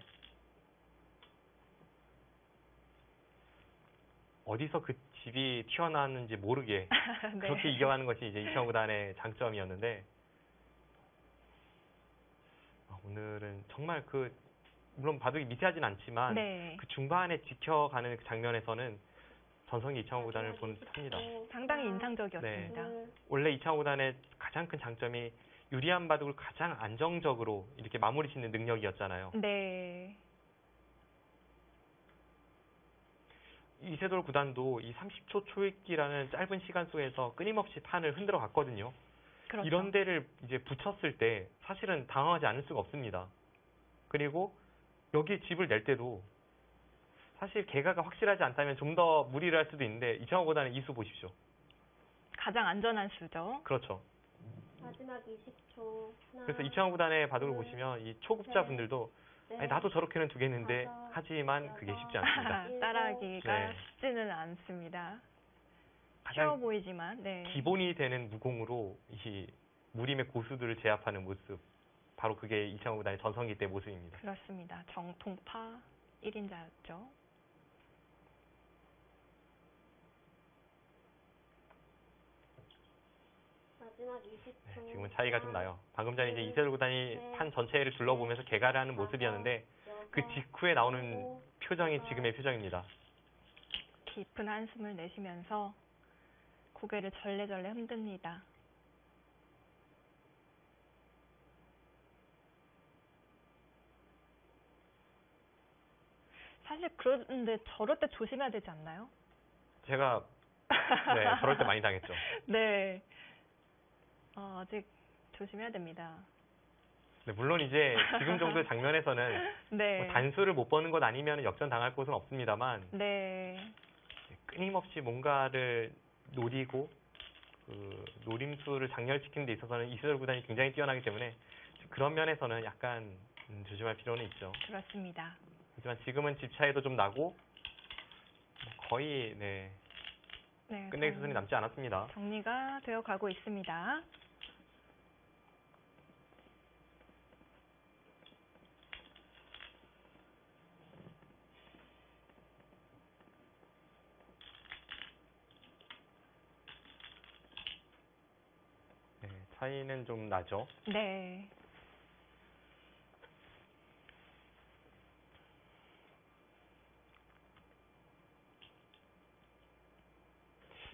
어디서 그 집이 튀어나왔는지 모르게 네. 그렇게 이겨가는 것이 이제 이창호 구단의 장점이었는데 오늘은 정말 물론 바둑이 미세하진 않지만 네. 그 중반에 지켜가는 그 장면에서는 전성기 이창호 구단을 보는 듯합니다. 상당히 인상적이었습니다. 둘, 원래 이창호 구단의 가장 큰 장점이 유리한 바둑을 가장 안정적으로 이렇게 마무리 짓는 능력이었잖아요. 네. 이세돌 구단도 이 30초 초읽기라는 짧은 시간 속에서 끊임없이 판을 흔들어 갔거든요. 그렇죠. 이런 데를 이제 붙였을 때 사실은 당황하지 않을 수가 없습니다. 그리고 여기 집을 낼 때도 사실 개가가 확실하지 않다면 좀 더 무리를 할 수도 있는데 이창호보다는 이 수 보십시오. 가장 안전한 수죠. 그렇죠. 마지막 20초. 하나, 그래서 이창호 구단의 바둑을 둘, 보시면 이 초급자 분들도 넷, 아니, 나도 저렇게는 두겠는데 다섯, 하지만 그게 쉽지 않습니다. 따라하기가 네. 쉽지는 않습니다. 가장 쉬워 보이지만, 네. 기본이 되는 무공으로 이 무림의 고수들을 제압하는 모습, 바로 그게 이창호 구단의 전성기 때 모습입니다. 그렇습니다. 정통파 1인자였죠. 마지막 20초. 네, 지금은 차이가 좀 나요. 방금 전에 이제 둘, 이세돌 구단이 셋, 판 전체를 둘러보면서 개가를 하는 다섯, 모습이었는데 그 여섯, 직후에 나오는 일곱, 표정이 여덟, 지금의 표정입니다. 깊은 한숨을 내쉬면서 고개를 절레절레 흔듭니다. 사실 그런데 저럴 때 조심해야 되지 않나요? 제가 네, 저럴 때 많이 당했죠. 네. 아직 조심해야 됩니다. 네, 물론 이제 지금 정도의 장면에서는 네. 뭐 단수를 못 버는 것 아니면 역전 당할 곳은 없습니다만 네. 끊임없이 뭔가를 노리고 그 노림수를 장렬시키는 데 있어서는 이세돌 구단이 굉장히 뛰어나기 때문에 그런 면에서는 약간 조심할 필요는 있죠. 그렇습니다. 하지만 지금은 집 차이도 좀 나고 거의 네, 네. 끝내기 수순이 남지 않았습니다. 정리가 되어 가고 있습니다. 네, 차이는 좀 나죠. 네.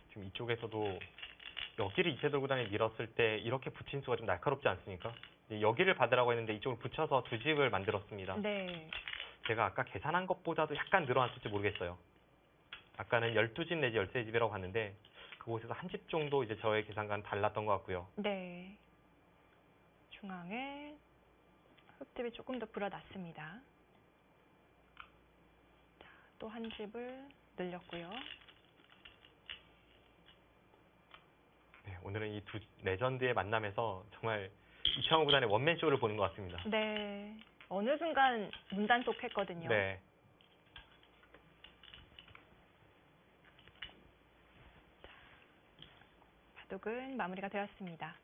지금 이쪽에서도 여기를 이세돌 구단이 밀었을 때 이렇게 붙인 수가 좀 날카롭지 않습니까? 이제 여기를 받으라고 했는데 이쪽을 붙여서 두 집을 만들었습니다. 네. 제가 아까 계산한 것보다도 약간 늘어났을지 모르겠어요. 아까는 12집 내지 13집이라고 봤는데 그곳에서 한 집 정도 이제 저의 계산과는 달랐던 것 같고요. 네. 중앙에 흙집이 조금 더 불어났습니다. 또 한 집을 늘렸고요. 네, 오늘은 이 두 레전드의 만남에서 정말 이창호 구단의 원맨쇼를 보는 것 같습니다. 네. 어느 순간 문단속했거든요. 네. 바둑은 마무리가 되었습니다.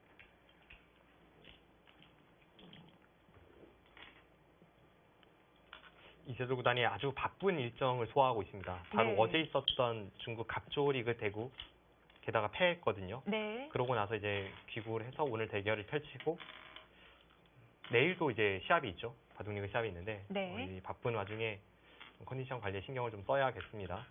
이세돌 구단이 아주 바쁜 일정을 소화하고 있습니다. 바로 네. 어제 있었던 중국 갑조 리그 대구 게다가 패했거든요. 네. 그러고 나서 이제 귀국을 해서 오늘 대결을 펼치고 내일도 이제 시합이 있죠. 바둑리그 시합이 있는데 네. 이 바쁜 와중에 컨디션 관리에 신경을 좀 써야겠습니다.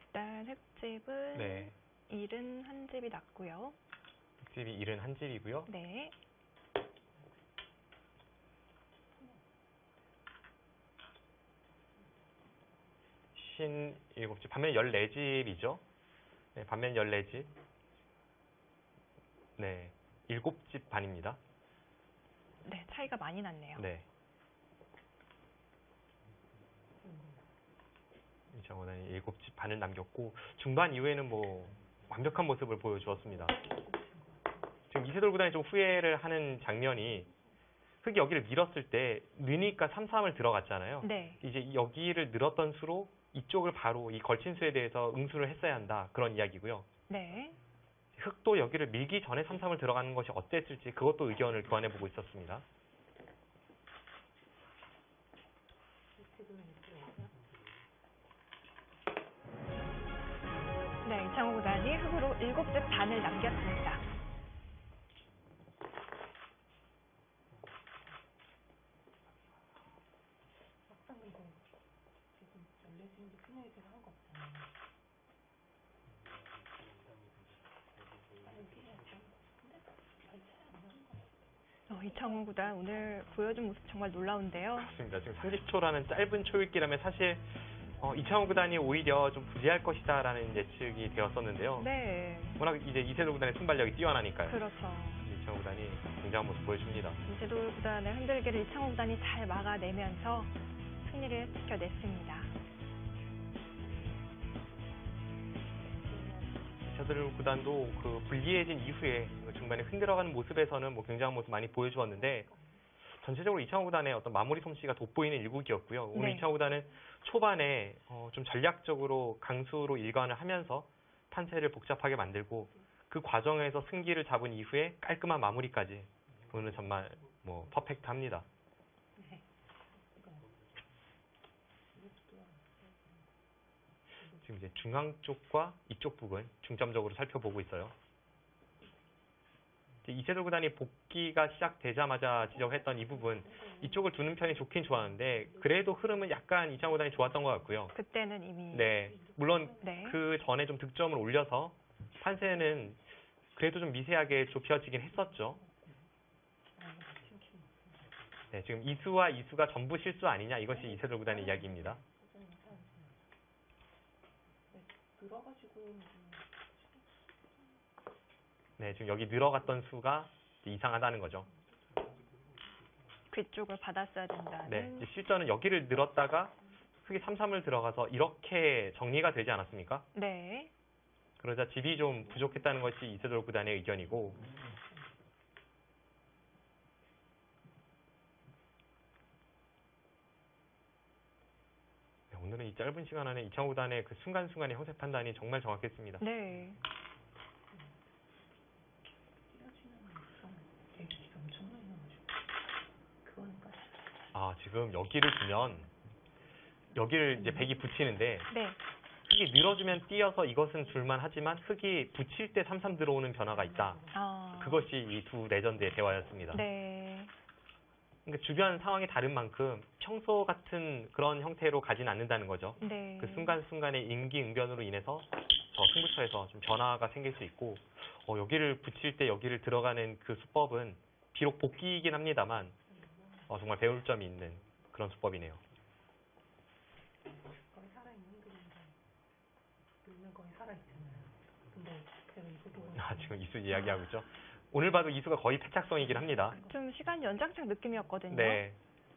일단 흙집은 네. 71집이 났고요. 집이 71집이고요. 네. 신 7집, 반면 14집이죠. 네, 반면 14집. 네, 7집 반입니다. 네, 차이가 많이 났네요. 네. 이정원은 7집 반을 남겼고 중반 이후에는 뭐 완벽한 모습을 보여주었습니다. 지금 이세돌 구단이 좀 후회를 하는 장면이 흙이 여기를 밀었을 때 느니까 3-3을 들어갔잖아요. 네. 이제 여기를 늘었던 수로 이쪽을 바로 이 걸친 수에 대해서 응수를 했어야 한다. 그런 이야기고요. 네. 흙도 여기를 밀기 전에 3-3을 들어가는 것이 어땠을지 그것도 의견을 교환해보고 있었습니다. 네, 이창호 구단이 흙으로 7집 반을 남겼습니다. 이창호 구단 오늘 보여준 모습 정말 놀라운데요. 그렇습니다. 지금 30초라는 짧은 초읽기라면 사실 이창호 구단이 오히려 좀 부재할 것이다라는 예측이 되었었는데요. 네, 워낙 이제 이세돌 구단의 순발력이 뛰어나니까요. 그렇죠. 이창호 구단이 굉장한 모습 보여줍니다. 이세돌 구단의 흔들기를 이창호 구단이 잘 막아내면서 승리를 지켜냈습니다. 이세돌 구단도 그 불리해진 이후에 중간에 흔들어가는 모습에서는 뭐 굉장한 모습 많이 보여주었는데 전체적으로 이창호 구단의 어떤 마무리 솜씨가 돋보이는 일국이었고요. 오늘 네. 이창호 구단은 초반에 좀 전략적으로 강수로 일관을 하면서 판세를 복잡하게 만들고 그 과정에서 승기를 잡은 이후에 깔끔한 마무리까지 오늘 정말 뭐 퍼펙트합니다. 지금 이제 중앙 쪽과 이쪽 부분 중점적으로 살펴보고 있어요. 이세돌 구단이 복귀가 시작되자마자 지적했던 이 부분, 이쪽을 두는 편이 좋긴 좋았는데 그래도 흐름은 약간 이창호 구단이 좋았던 것 같고요. 그때는 이미 네, 물론 네. 그 전에 좀 득점을 올려서 판세는 그래도 좀 미세하게 좁혀지긴 했었죠. 네, 지금 이수와 이수가 전부 실수 아니냐, 이것이 이세돌 구단의 이야기입니다. 네, 지금 여기 늘어갔던 수가 이상하다는 거죠. 그쪽을 받았어야 된다는. 네, 이제 실전은 여기를 늘었다가 흙이 3-3을 들어가서 이렇게 정리가 되지 않았습니까? 네. 그러자 집이 좀 부족했다는 것이 이세돌 구단의 의견이고, 네, 오늘은 이 짧은 시간 안에 이창호 구단의 그 순간순간의 형세 판단이 정말 정확했습니다. 네. 지금 여기를 주면 여기를 이제 백이 붙이는데 네. 흙이 늘어주면 뛰어서 이것은 줄만 하지만 흙이 붙일 때 3-3 들어오는 변화가 있다. 그것이 이 두 레전드의 대화였습니다. 네. 그러니까 주변 상황이 다른 만큼 평소 같은 그런 형태로 가진 않는다는 거죠. 네. 그 순간순간의 임기응변으로 인해서 승부처에서 좀 변화가 생길 수 있고, 여기를 붙일 때 여기를 들어가는 그 수법은 비록 복귀이긴 합니다만 정말 배울 점이 있는 그런 수법이네요. 거의 살아있는 그림인데 물면 거의 살아있잖아요. 근데 제가 이것도 지금 이수 이야기하고 있죠. 오늘 봐도 이수가 거의 패착성이긴 합니다. 좀 시간 연장창 느낌이었거든요. 네.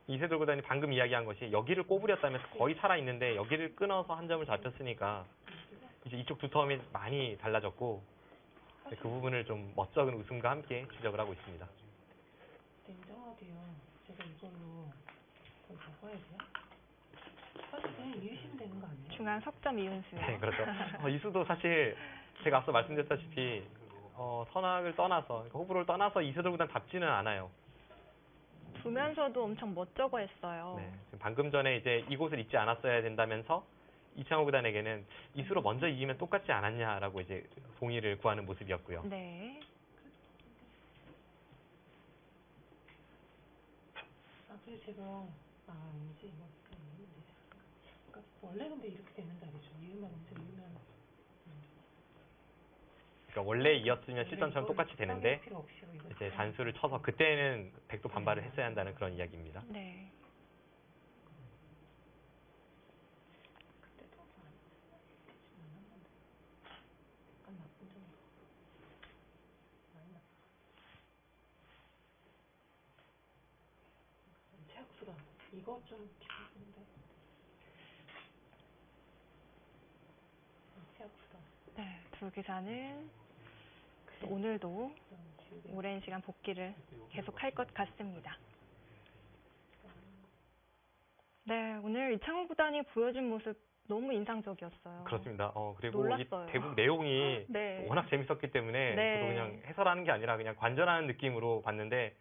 이세돌 구단이 방금 이야기한 것이 여기를 꼬부렸다면서 거의 살아있는데 여기를 끊어서 한 점을 잡혔으니까 이제 이쪽 두터움이 많이 달라졌고, 그 부분을 좀 멋쩍은 웃음과 함께 지적을 하고 있습니다. 냉정하게요. 제가 이걸로 거의 적어야 돼요? 사실 그냥 이으시면 되는 거 아니에요? 중앙 석점 이은수요. 네, 그렇죠. 이수도 사실 제가 앞서 말씀드렸다시피 선악을 떠나서, 그러니까 호불호를 떠나서 이세돌 구단 답지는 않아요. 두면서도 엄청 멋쩍어 했어요. 네, 지금 방금 전에 이제 이곳을 잊지 않았어야 된다면서 이창호 구단에게는 이수로 먼저 이기면 똑같지 않았냐라고 이제 동의를 구하는 모습이었고요. 네. 그래서 제가 이제 이거 이으면 되지 않을까? 그러니까 원래 근데 이렇게 되는 자리죠. 이으면 먼저 이으면 그러니까 원래 이었으면 실전처럼 똑같이 되는데 필요 없이요. 이거 이제 단수를 쳐서 그때는 백도 반발을 했어야 한다는 그런 이야기입니다. 네. 그때도 약간 나쁜 점도 많이 나빠. 최악수다. 이거 좀 기쁜데. 최악수다. 네. 두 기사는 오늘도 오랜 시간 복귀를 계속할 것 같습니다. 네, 오늘 이창호 구단이 보여준 모습 너무 인상적이었어요. 그렇습니다. 그리고 놀랐어요. 이 대국 내용이 네. 워낙 재밌었기 때문에 네. 저도 그냥 해설하는 게 아니라 그냥 관전하는 느낌으로 봤는데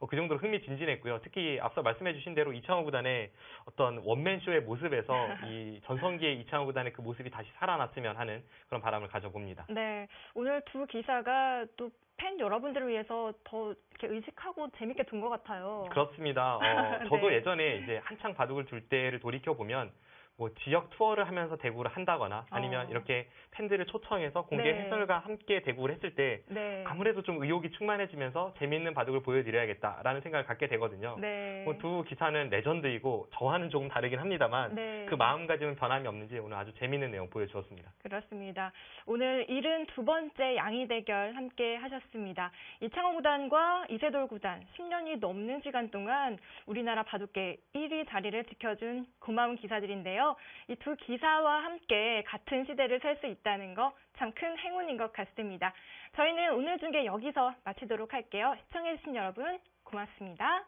그 정도로 흥미진진했고요. 특히 앞서 말씀해 주신 대로 이창호 구단의 어떤 원맨쇼의 모습에서 이 전성기의 이창호 구단의 그 모습이 다시 살아났으면 하는 그런 바람을 가져봅니다. 네, 오늘 두 기사가 또 팬 여러분들을 위해서 더 이렇게 의식하고 재밌게 둔 것 같아요. 그렇습니다. 저도 네. 예전에 이제 한창 바둑을 둘 때를 돌이켜 보면 뭐 지역 투어를 하면서 대구를 한다거나 아니면 이렇게 팬들을 초청해서 공개 네. 해설과 함께 대구를 했을 때 네. 아무래도 좀 의욕이 충만해지면서 재미있는 바둑을 보여드려야겠다라는 생각을 갖게 되거든요. 네. 두 기사는 레전드이고 저와는 조금 다르긴 합니다만 네. 그 마음가짐은 변함이 없는지 오늘 아주 재미있는 내용 보여주었습니다. 그렇습니다. 오늘 72번째 양희 대결 함께 하셨습니다. 이창호 구단과 이세돌 구단 10년이 넘는 시간 동안 우리나라 바둑계 1위 자리를 지켜준 고마운 기사들인데요. 이 두 기사와 함께 같은 시대를 살 수 있다는 거 참 큰 행운인 것 같습니다. 저희는 오늘 중계 여기서 마치도록 할게요. 시청해주신 여러분 고맙습니다.